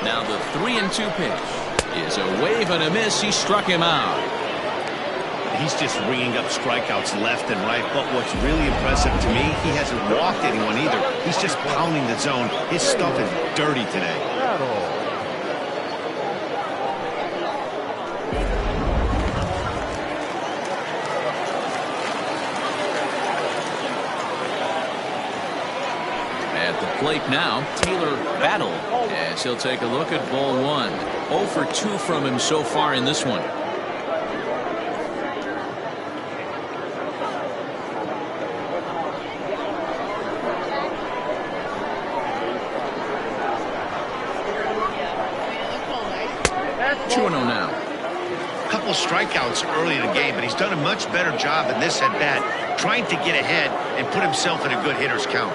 Now the 3-2 pitch is a wave and a miss. He struck him out. He's just ringing up strikeouts left and right, but what's really impressive to me, he hasn't walked anyone either. He's just pounding the zone. His stuff is dirty today. At the plate now, Taylor Battle, as he'll take a look at ball 1. 0 for 2 from him so far in this one. Now. A couple strikeouts early in the game, but he's done a much better job in this at-bat, trying to get ahead and put himself in a good hitter's count.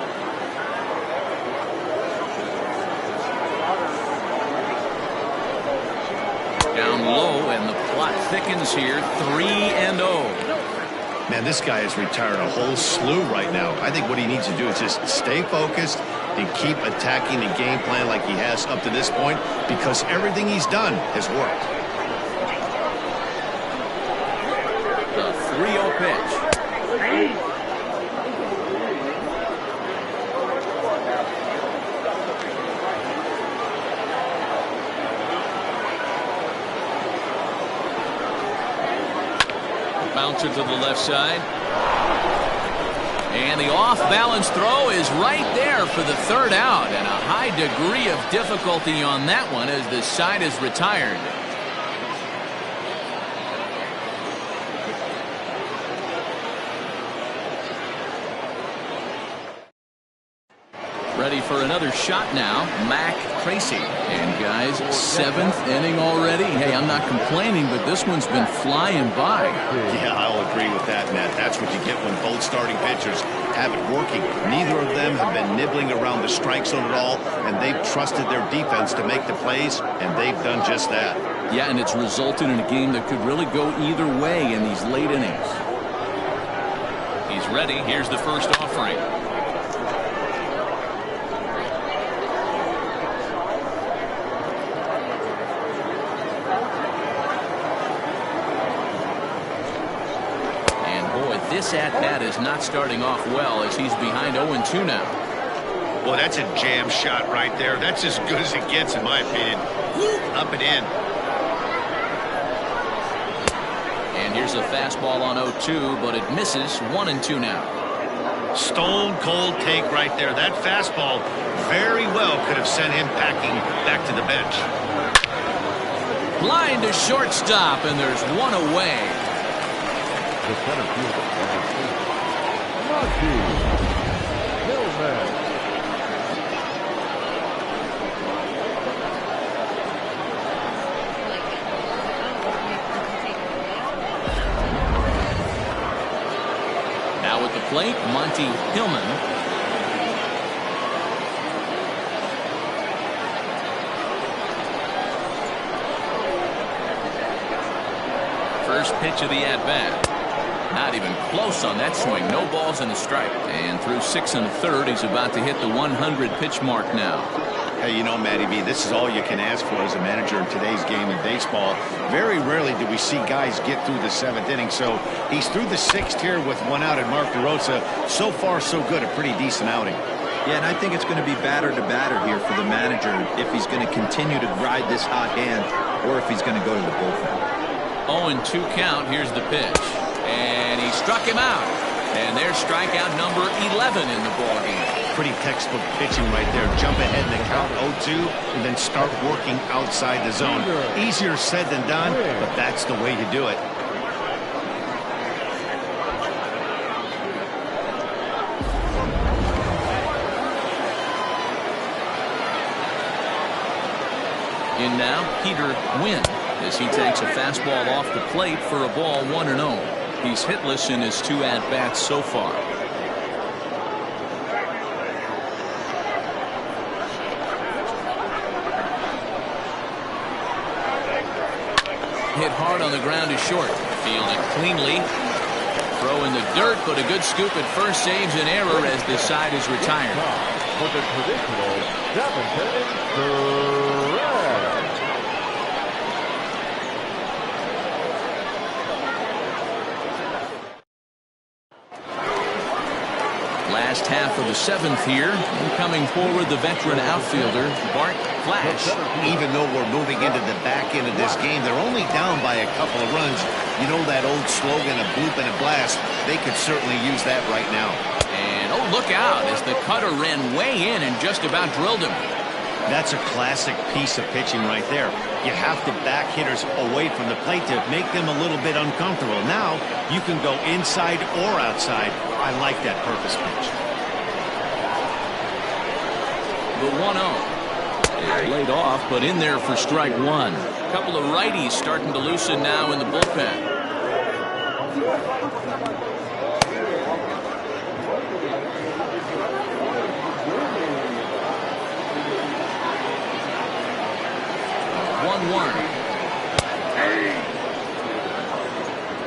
Down low, and the plot thickens here. 3-0. Man, this guy has retired a whole slew right now. I think what he needs to do is just stay focused and keep attacking the game plan like he has up to this point, because everything he's done has worked. The 3-0 pitch. Bouncer to the left side. And the off-balance throw is right there for the 3rd out, and a high degree of difficulty on that one as the side is retired. Ready for another shot now, Mac Tracy. And guys, 7th inning already. Hey, I'm not complaining, but this one's been flying by. Yeah, I'll agree with that, Matt. That's what you get when both starting pitchers have it working. Neither of them have been nibbling around the strike zone at all, and they've trusted their defense to make the plays, and they've done just that. Yeah, and it's resulted in a game that could really go either way in these late innings. He's ready. Here's the first offering. This at-bat is not starting off well as he's behind 0-2 now. Well, that's a jam shot right there. That's as good as it gets, in my opinion. Up and in. And here's a fastball on 0-2, but it misses. 1-2 now. Stone cold take right there. That fastball very well could have sent him packing back to the bench. Line to shortstop, and there's one away. The center fielder, Monty Hillman. Now at the plate, Monty Hillman. First pitch of the at-bat. Not even close on that swing. No balls and a strike. And through 6 1/3, he's about to hit the 100 pitch mark now. Hey, you know, Matty B, this is all you can ask for as a manager in today's game in baseball. Very rarely do we see guys get through the 7th inning. So he's through the 6th here with 1 out, and Mark DeRosa, so far so good, a pretty decent outing. Yeah, and I think it's going to be batter to batter here for the manager if he's going to continue to ride this hot hand or if he's going to go to the bullpen. 0-2 count. Here's the pitch. And he struck him out. And there's strikeout number 11 in the ballgame. Pretty textbook pitching right there. Jump ahead in the count 0-2 and then start working outside the zone. Easier said than done, but that's the way to do it. In now, Peter Wynn, as he takes a fastball off the plate for a ball 1-0. He's hitless in his 2 at-bats so far. hit hard on the ground is short. Fielded cleanly. Throw in the dirt, but a good scoop at first saves an error as the side is retired. For the traditional 7th inning, correct. Last half of the 7th here. And coming forward, the veteran outfielder, Bart Flash. Even though we're moving into the back end of this game, they're only down by a couple of runs. You know that old slogan, a bloop and a blast. They could certainly use that right now. And, oh, look out as the cutter ran way in and just about drilled him. That's a classic piece of pitching right there. You have to back hitters away from the plate to make them a little bit uncomfortable. Now, you can go inside or outside. I like that purpose pitch. The 1-0 is laid off, but in there for strike one. A couple of righties starting to loosen now in the bullpen.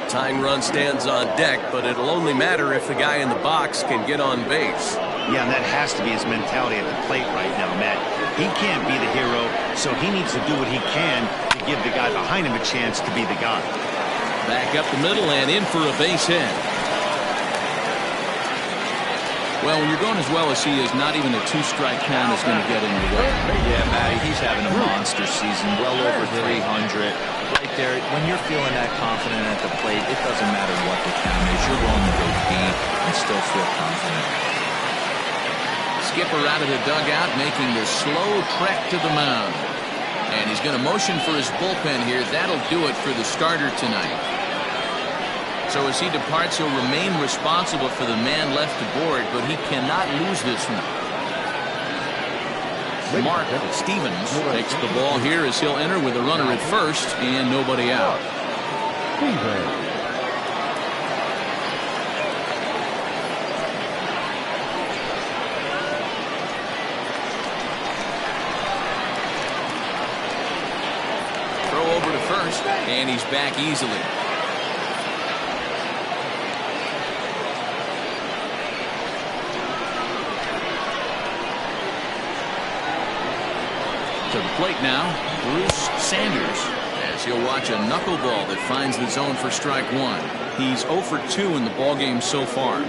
Tying run stands on deck, but it'll only matter if the guy in the box can get on base. Yeah, and that has to be his mentality at the plate right now, Matt. He can't be the hero, so he needs to do what he can to give the guy behind him a chance to be the guy. Back up the middle and in for a base hit. Well, when you're going as well as he is, not even a two-strike count is going to get in your way. Yeah, Matty, he's having a monster season, well over 300. Right there, when you're feeling that confident at the plate, it doesn't matter what the count is. You're willing to go deep and still feel confident. Skipper out of the dugout, making the slow trek to the mound. And he's going to motion for his bullpen here. That'll do it for the starter tonight. So as he departs, he'll remain responsible for the man left aboard, but he cannot lose this one. Mark Stevens takes the ball here as he'll enter with a runner at first and nobody out. Throw over to first, and he's back easily. To the plate now, Bruce Sanders, as he'll watch a knuckleball that finds the zone for strike one. He's 0 for 2 in the ballgame so far. 0-1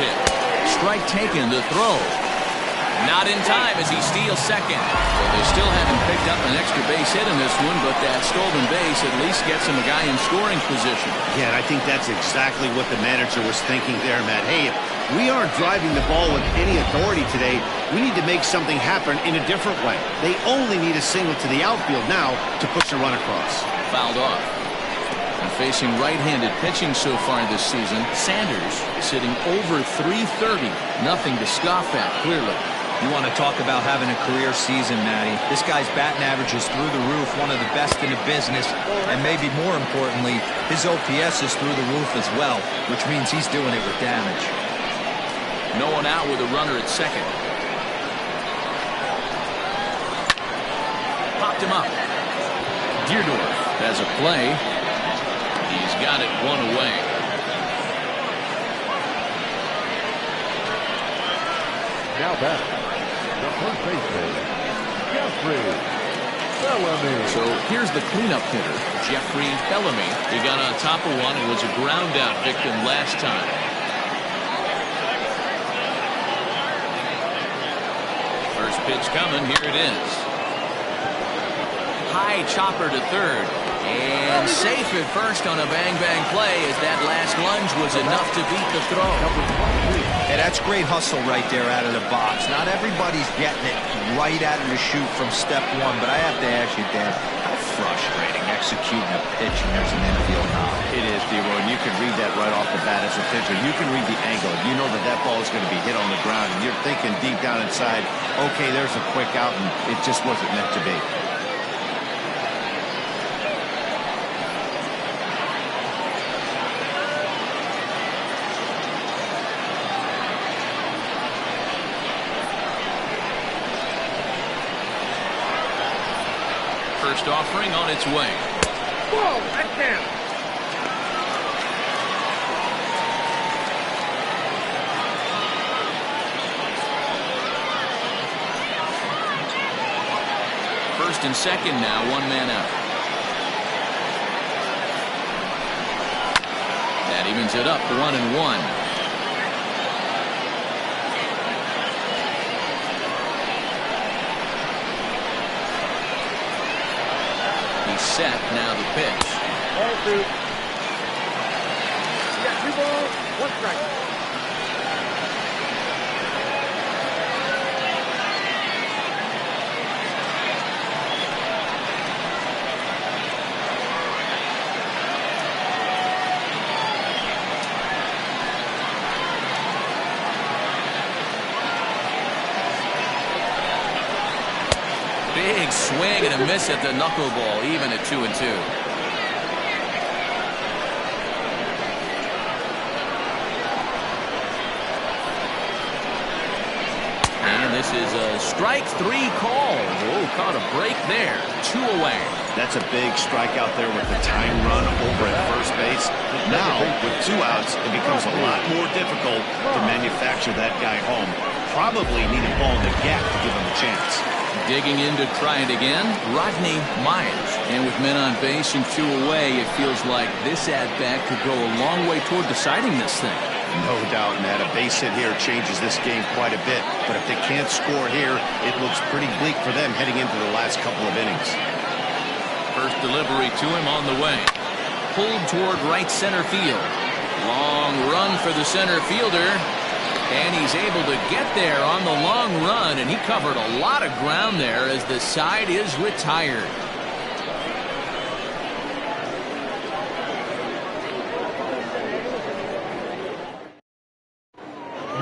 pitch. Strike taken, the throw. Not in time as he steals second. So they still haven't picked up an extra base hit in this one, but that stolen base at least gets him a guy in scoring position. Yeah, and I think that's exactly what the manager was thinking there, Matt. Hey, if we aren't driving the ball with any authority today, we need to make something happen in a different way. They only need a single to the outfield now to push a run across. Fouled off. And facing right-handed pitching so far this season, Sanders sitting over .330. Nothing to scoff at, clearly. You want to talk about having a career season, Matty. This guy's batting average is through the roof, one of the best in the business, and maybe more importantly, his OPS is through the roof as well, which means he's doing it with damage. No one out with a runner at second. Popped him up. Deerdorf has a play. He's got it one away. Now back. The first baseman, Jeffrey Bellamy. So here's the cleanup hitter, Jeffrey Bellamy. He got on top of one and was a ground out victim last time. First pitch coming, here it is. High chopper to third. And safe at first on a bang-bang play as that last lunge was enough to beat the throw. Hey, that's great hustle right there out of the box. Not everybody's getting it right out of the chute from step one, but I have to ask you, Dan, how frustrating executing a pitch and there's an infield knock. It is, D-Roy, and you can read that right off the bat as a pitcher. You can read the angle. You know that that ball is going to be hit on the ground, and you're thinking deep down inside, okay, there's a quick out, and it just wasn't meant to be. First offering on its way. Whoa, that's down. First and second now, one man out. That evens it up, 1-1. He's set, now the pitch. Ball two. You got 2 balls, 1 strike. Big swing and a miss at the knuckleball, even at 2-2. And this is a strike 3 call. Oh, caught a break there. 2 away. That's a big strikeout there with the tying run over at first base. Now, with 2 outs, it becomes a lot more difficult to manufacture that guy home. Probably need a ball in the gap to give him a chance. Digging in to try it again, Rodney Myers. And with men on base and 2 away, it feels like this at-bat could go a long way toward deciding this thing. No doubt, Matt. A base hit here changes this game quite a bit. But if they can't score here, it looks pretty bleak for them heading into the last couple of innings. First delivery to him on the way. Pulled toward right center field. Long run for the center fielder. And he's able to get there on the long run, and he covered a lot of ground there as the side is retired.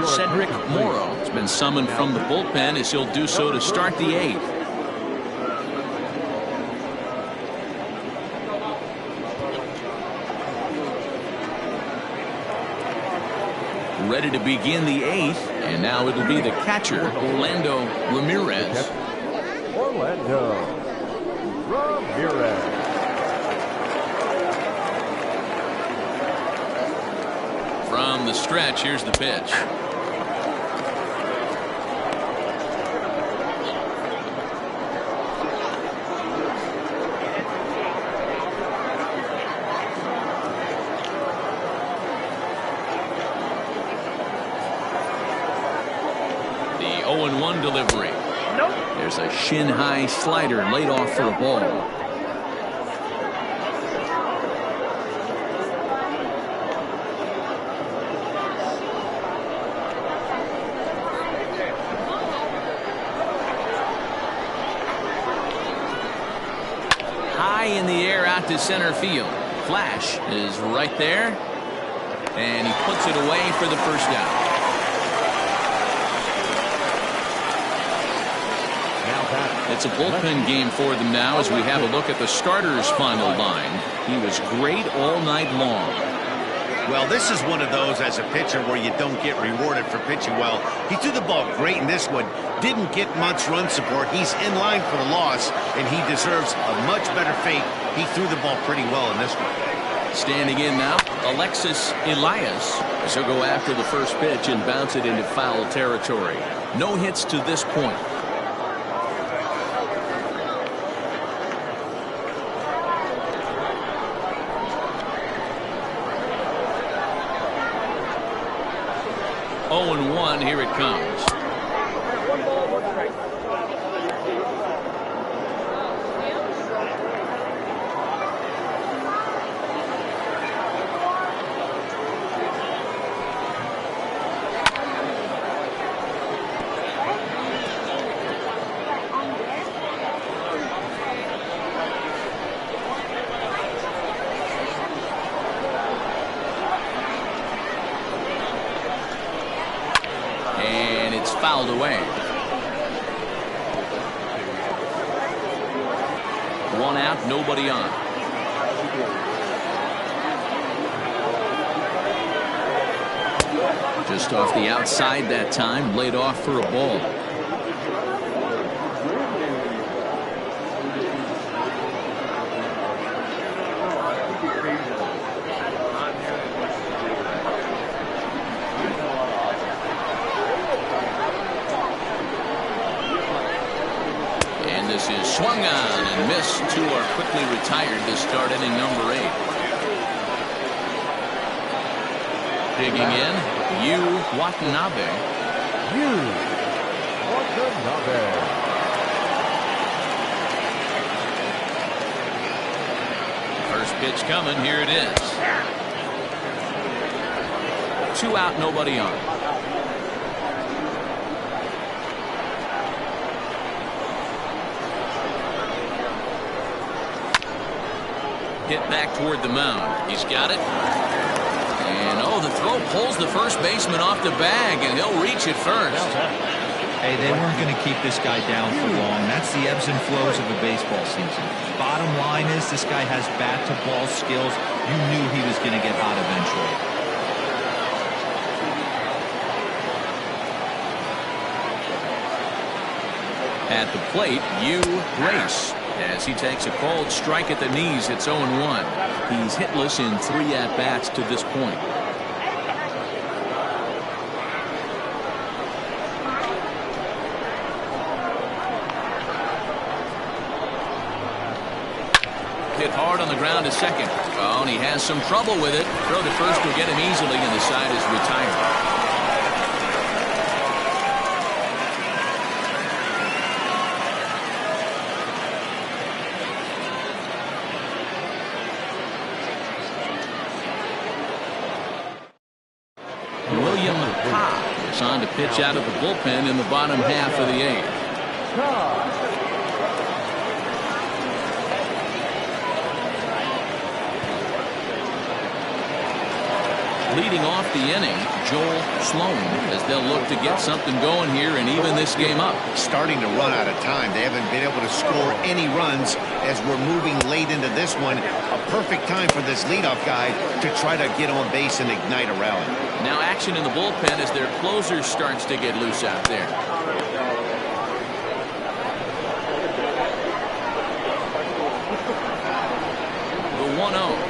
Cedric Morrow has been summoned from the bullpen as he'll do so to start the 8th. Ready to begin the 8th, and now it'll be the catcher, Orlando Ramirez. Orlando Ramirez. From the stretch, here's the pitch. The 0-1 delivery. Nope. There's a shin-high slider laid off for a ball. High in the air out to center field. Flash is right there, and he puts it away for the first out. It's a bullpen game for them now as we have a look at the starters' final line. He was great all night long. Well, this is one of those as a pitcher where you don't get rewarded for pitching well. He threw the ball great in this one. Didn't get much run support. He's in line for the loss, and he deserves a much better fate. He threw the ball pretty well in this one. Standing in now, Alexis Elias as he'll go after the first pitch and bounce it into foul territory. No hits to this point. Oh, 1, here it comes. 1 ball, 1 strike. Fouled away. 1 out, nobody on. Just off the outside that time, laid off for a ball. are quickly retired to start inning number 8. Digging in, Yu Watanabe. First pitch coming. Here it is. 2 out, nobody on. Hit back toward the mound. He's got it. And the throw pulls the first baseman off the bag, and he'll reach it first. Hey, they weren't going to keep this guy down for long. That's the ebbs and flows of a baseball season. Bottom line is this guy has bat-to-ball skills. You knew he was going to get hot eventually. At the plate, Yu Grace. As he takes a cold strike at the knees, it's 0-1. He's hitless in 3 at-bats to this point. Hit hard on the ground to second. Oh, and he has some trouble with it. Throw to first will get him easily, and the side is retired. On to pitch out of the bullpen in the bottom half of the 8th. Leading off the inning, Joel Sloan, as they'll look to get something going here and even this game up. Starting to run out of time. They haven't been able to score any runs as we're moving late into this one. A perfect time for this leadoff guy to try to get on base and ignite a rally. Now action in the bullpen as their closer starts to get loose out there. The 1-0.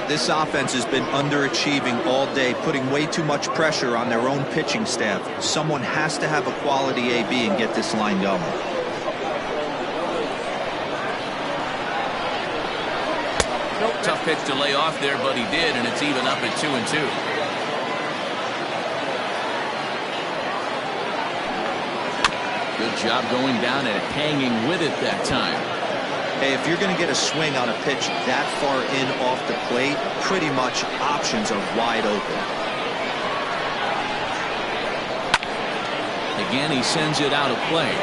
This offense has been underachieving all day, putting way too much pressure on their own pitching staff. Someone has to have a quality AB and get this line going. Tough pitch to lay off there, but he did, and it's even up at 2-2. Good job going down and hanging with it that time. Hey, if you're going to get a swing on a pitch that far in off the plate, pretty much options are wide open. Again, he sends it out of play.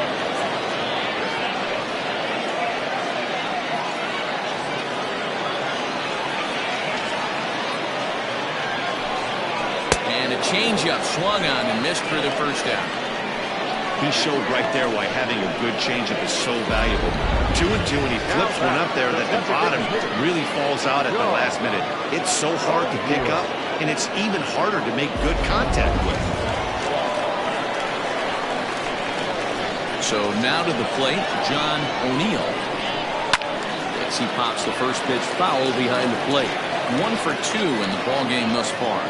And a changeup swung on and missed for the first out. He showed right there why having a good changeup is so valuable. 2-2, and he flips one up there that the bottom really falls out at the last minute. It's so hard to pick up, and it's even harder to make good contact with. So now to the plate, John O'Neill. As he pops the first pitch foul behind the plate. 1 for 2 in the ball game thus far.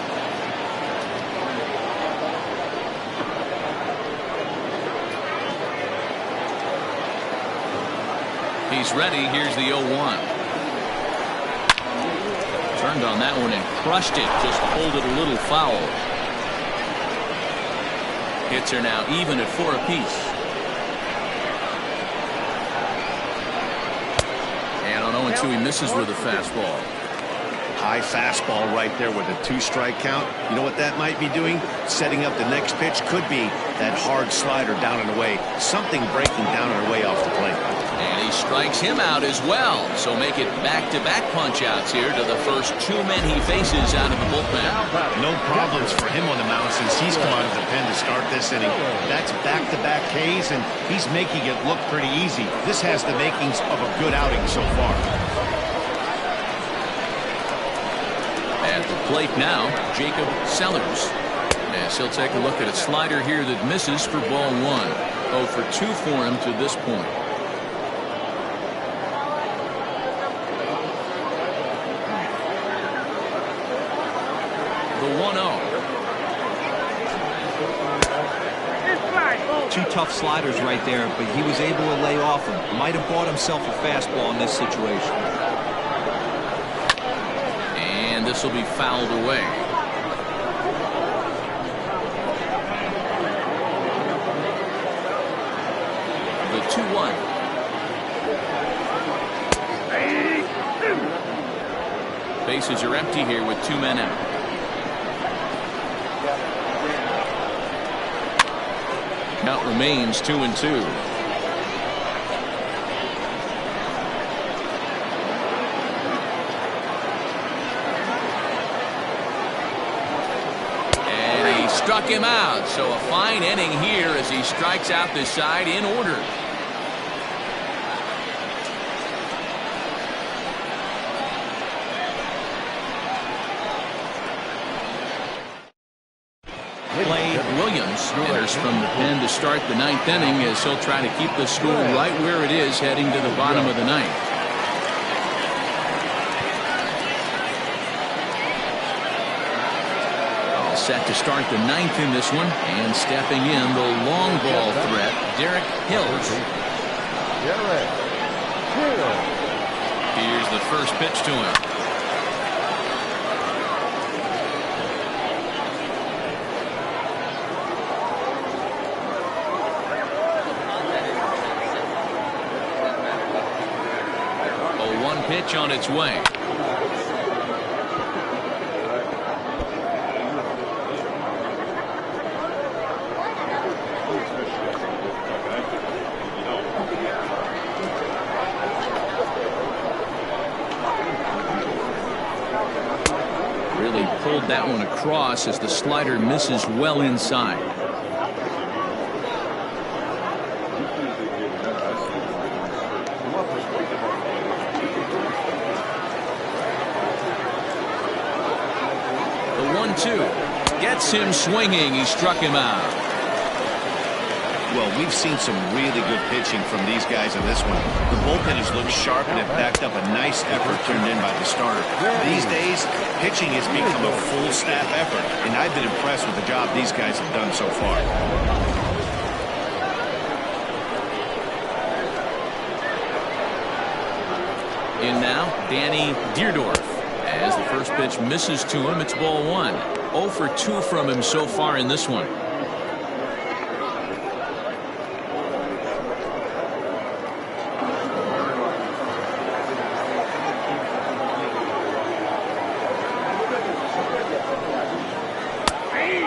He's ready. Here's the 0-1. Turned on that one and crushed it. Just pulled it a little foul. Hits are now even at 4 apiece. And on 0-2, he misses with a fastball. High fastball right there with a 2-strike count. You know what that might be doing? Setting up the next pitch. Could be that hard slider down and away. Something breaking down and away off the plate. And he strikes him out as well. So make it back-to-back punch-outs here to the first 2 men he faces out of the bullpen. No problems for him on the mound since he's come out of the pen to start this inning. That's back-to-back Ks, and he's making it look pretty easy. This has the makings of a good outing so far. At the plate now, Jacob Sellers. As he'll take a look at a slider here that misses for ball 1. 0 for 2 for him to this point. Two tough sliders right there, but he was able to lay off them. Might have bought himself a fastball in this situation. And this will be fouled away. The 2-1. Bases are empty here with 2 men out. Count remains 2-2. And he struck him out. So a fine inning here as he strikes out the side in order. Williams enters from the pen to start the 9th inning as he'll try to keep the score right where it is heading to the bottom of the 9th. All set to start the 9th in this one, and stepping in the long ball threat, Derek Hills. Here's the first pitch to him. Pitch on its way. Really pulled that one across as the slider misses well inside. Gets him swinging. He struck him out. Well, we've seen some really good pitching from these guys in this one. The bullpen has looked sharp and have backed up a nice effort turned in by the starter. These days, pitching has become a full staff effort, and I've been impressed with the job these guys have done so far. In now, Danny Deerdorf. As the first pitch misses to him, it's ball 1. 0 for 2 from him so far in this one.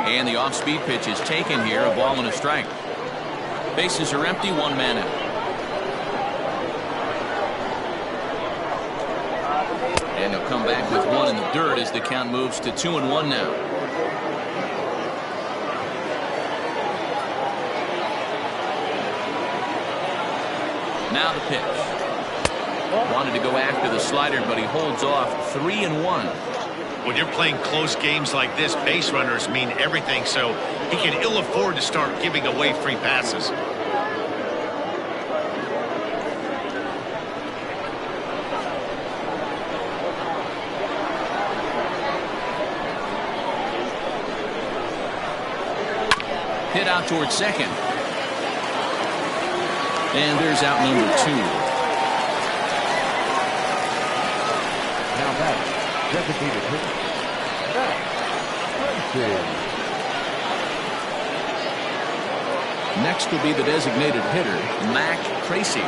And the off-speed pitch is taken here, a ball and a strike. Bases are empty, 1 man out. And he'll come back with 1 in the dirt as the count moves to 2-1 now. Now the pitch. Wanted to go after the slider, but he holds off. 3-1. When you're playing close games like this, base runners mean everything, so he can ill afford to start giving away free passes. Hit out towards second. And there's out number 2. Now back, designated hitter, Matt Tracy. Next will be the designated hitter, Mac Tracy.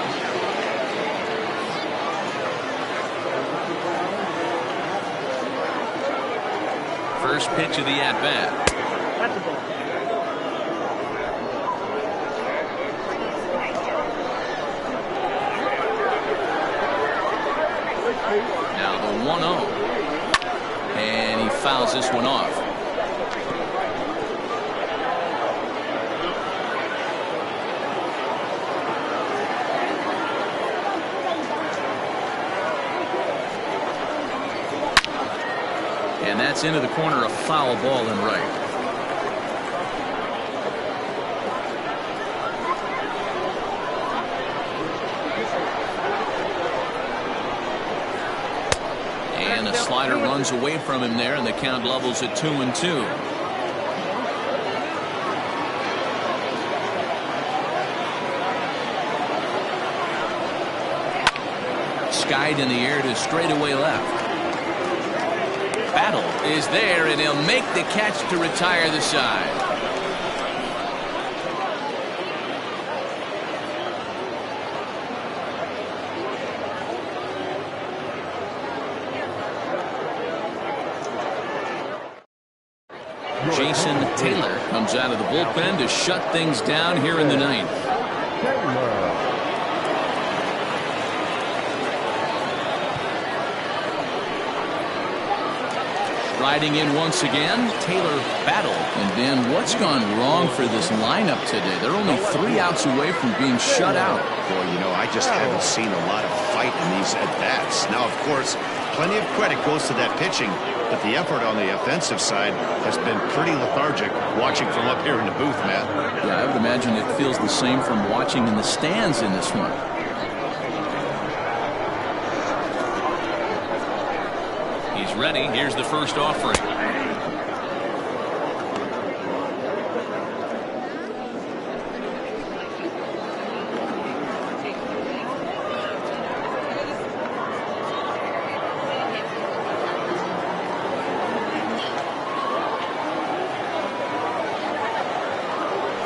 First pitch of the at-bat. That's a ball. Now the 1-0. And he fouls this one off. And that's into the corner, a foul ball and right. And the slider runs away from him there, and the count levels at 2-2. skied in the air to straightaway left. Battle is there, and he'll make the catch to retire the side. Jason Taylor comes out of the bullpen to shut things down here in the ninth. Riding in once again, Taylor Battle. And then what's gone wrong for this lineup today? They're only 3 outs away from being shut out. Boy, you know, I just haven't seen a lot of fight in these at-bats. Now, of course, plenty of credit goes to that pitching, but the effort on the offensive side has been pretty lethargic watching from up here in the booth, Matt. Yeah, I would imagine it feels the same from watching in the stands in this one. He's ready. Here's the first offering.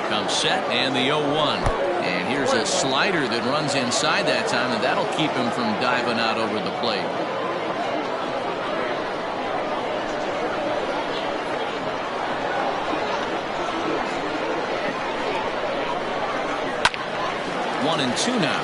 Comes set and the 0-1. And here's a slider that runs inside that time, and that'll keep him from diving out over the plate. One and two now.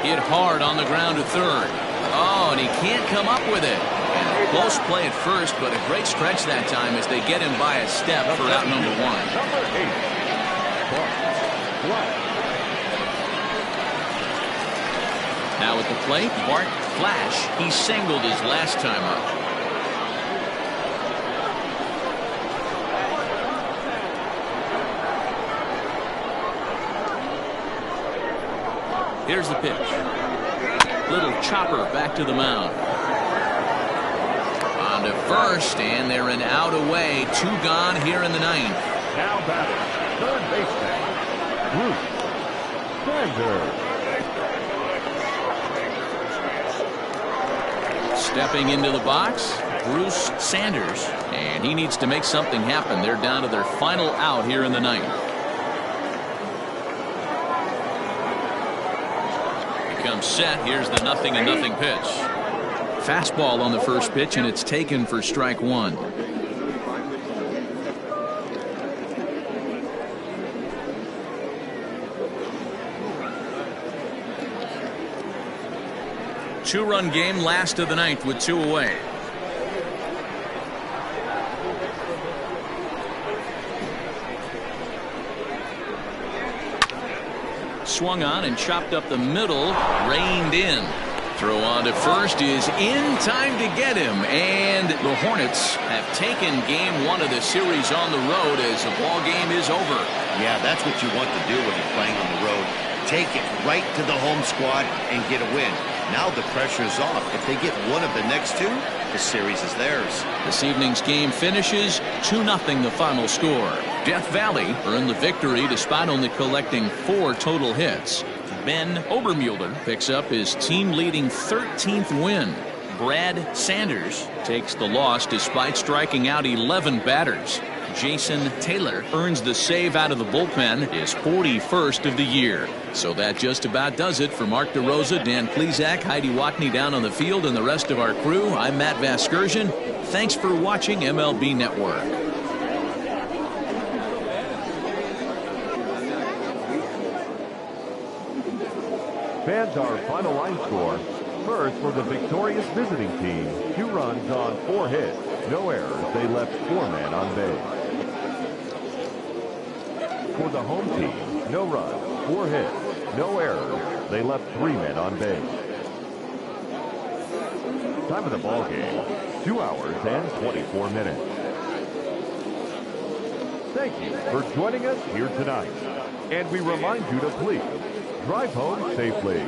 Hit hard on the ground to third. Oh, and he can't come up with it. And a close play at first, but a great stretch that time as they get him by a step for out number 1. Now at the plate, Bart Flash. He singled his last time up. Here's the pitch. Little chopper back to the mound. On to first, and they're an out away. 2 gone here in the ninth. Now batting, third baseman, Bruce Sanders. Stepping into the box, Bruce Sanders, and he needs to make something happen. They're down to their final out here in the ninth. He comes set. Here's the 0-0 pitch. Fastball on the first pitch, and it's taken for strike 1. Two-run game, last of the ninth with 2 away. Swung on and chopped up the middle, reined in. Throw on to first is in time to get him, and the Hornets have taken game 1 of the series on the road as the ball game is over. Yeah, that's what you want to do when you're playing on the road. Take it right to the home squad and get a win. Now the pressure is off. If they get one of the next 2, the series is theirs. This evening's game finishes 2-0 the final score. Death Valley earned the victory despite only collecting 4 total hits. Ben Obermueller picks up his team-leading 13th win. Brad Sanders takes the loss despite striking out 11 batters. Jason Taylor earns the save out of the bullpen, his 41st of the year. So that just about does it for Mark DeRosa, Dan Plesac, Heidi Watney down on the field, and the rest of our crew. I'm Matt Vasgersian. Thanks for watching MLB Network. Fans, our final line score. First, for the victorious visiting team, 2 runs on 4 hits. No errors. They left 4 men on base. For the home team, no runs, 4 hits, no errors. They left 3 men on base. Time of the ball game, 2 hours and 24 minutes. Thank you for joining us here tonight. And we remind you to please drive home safely.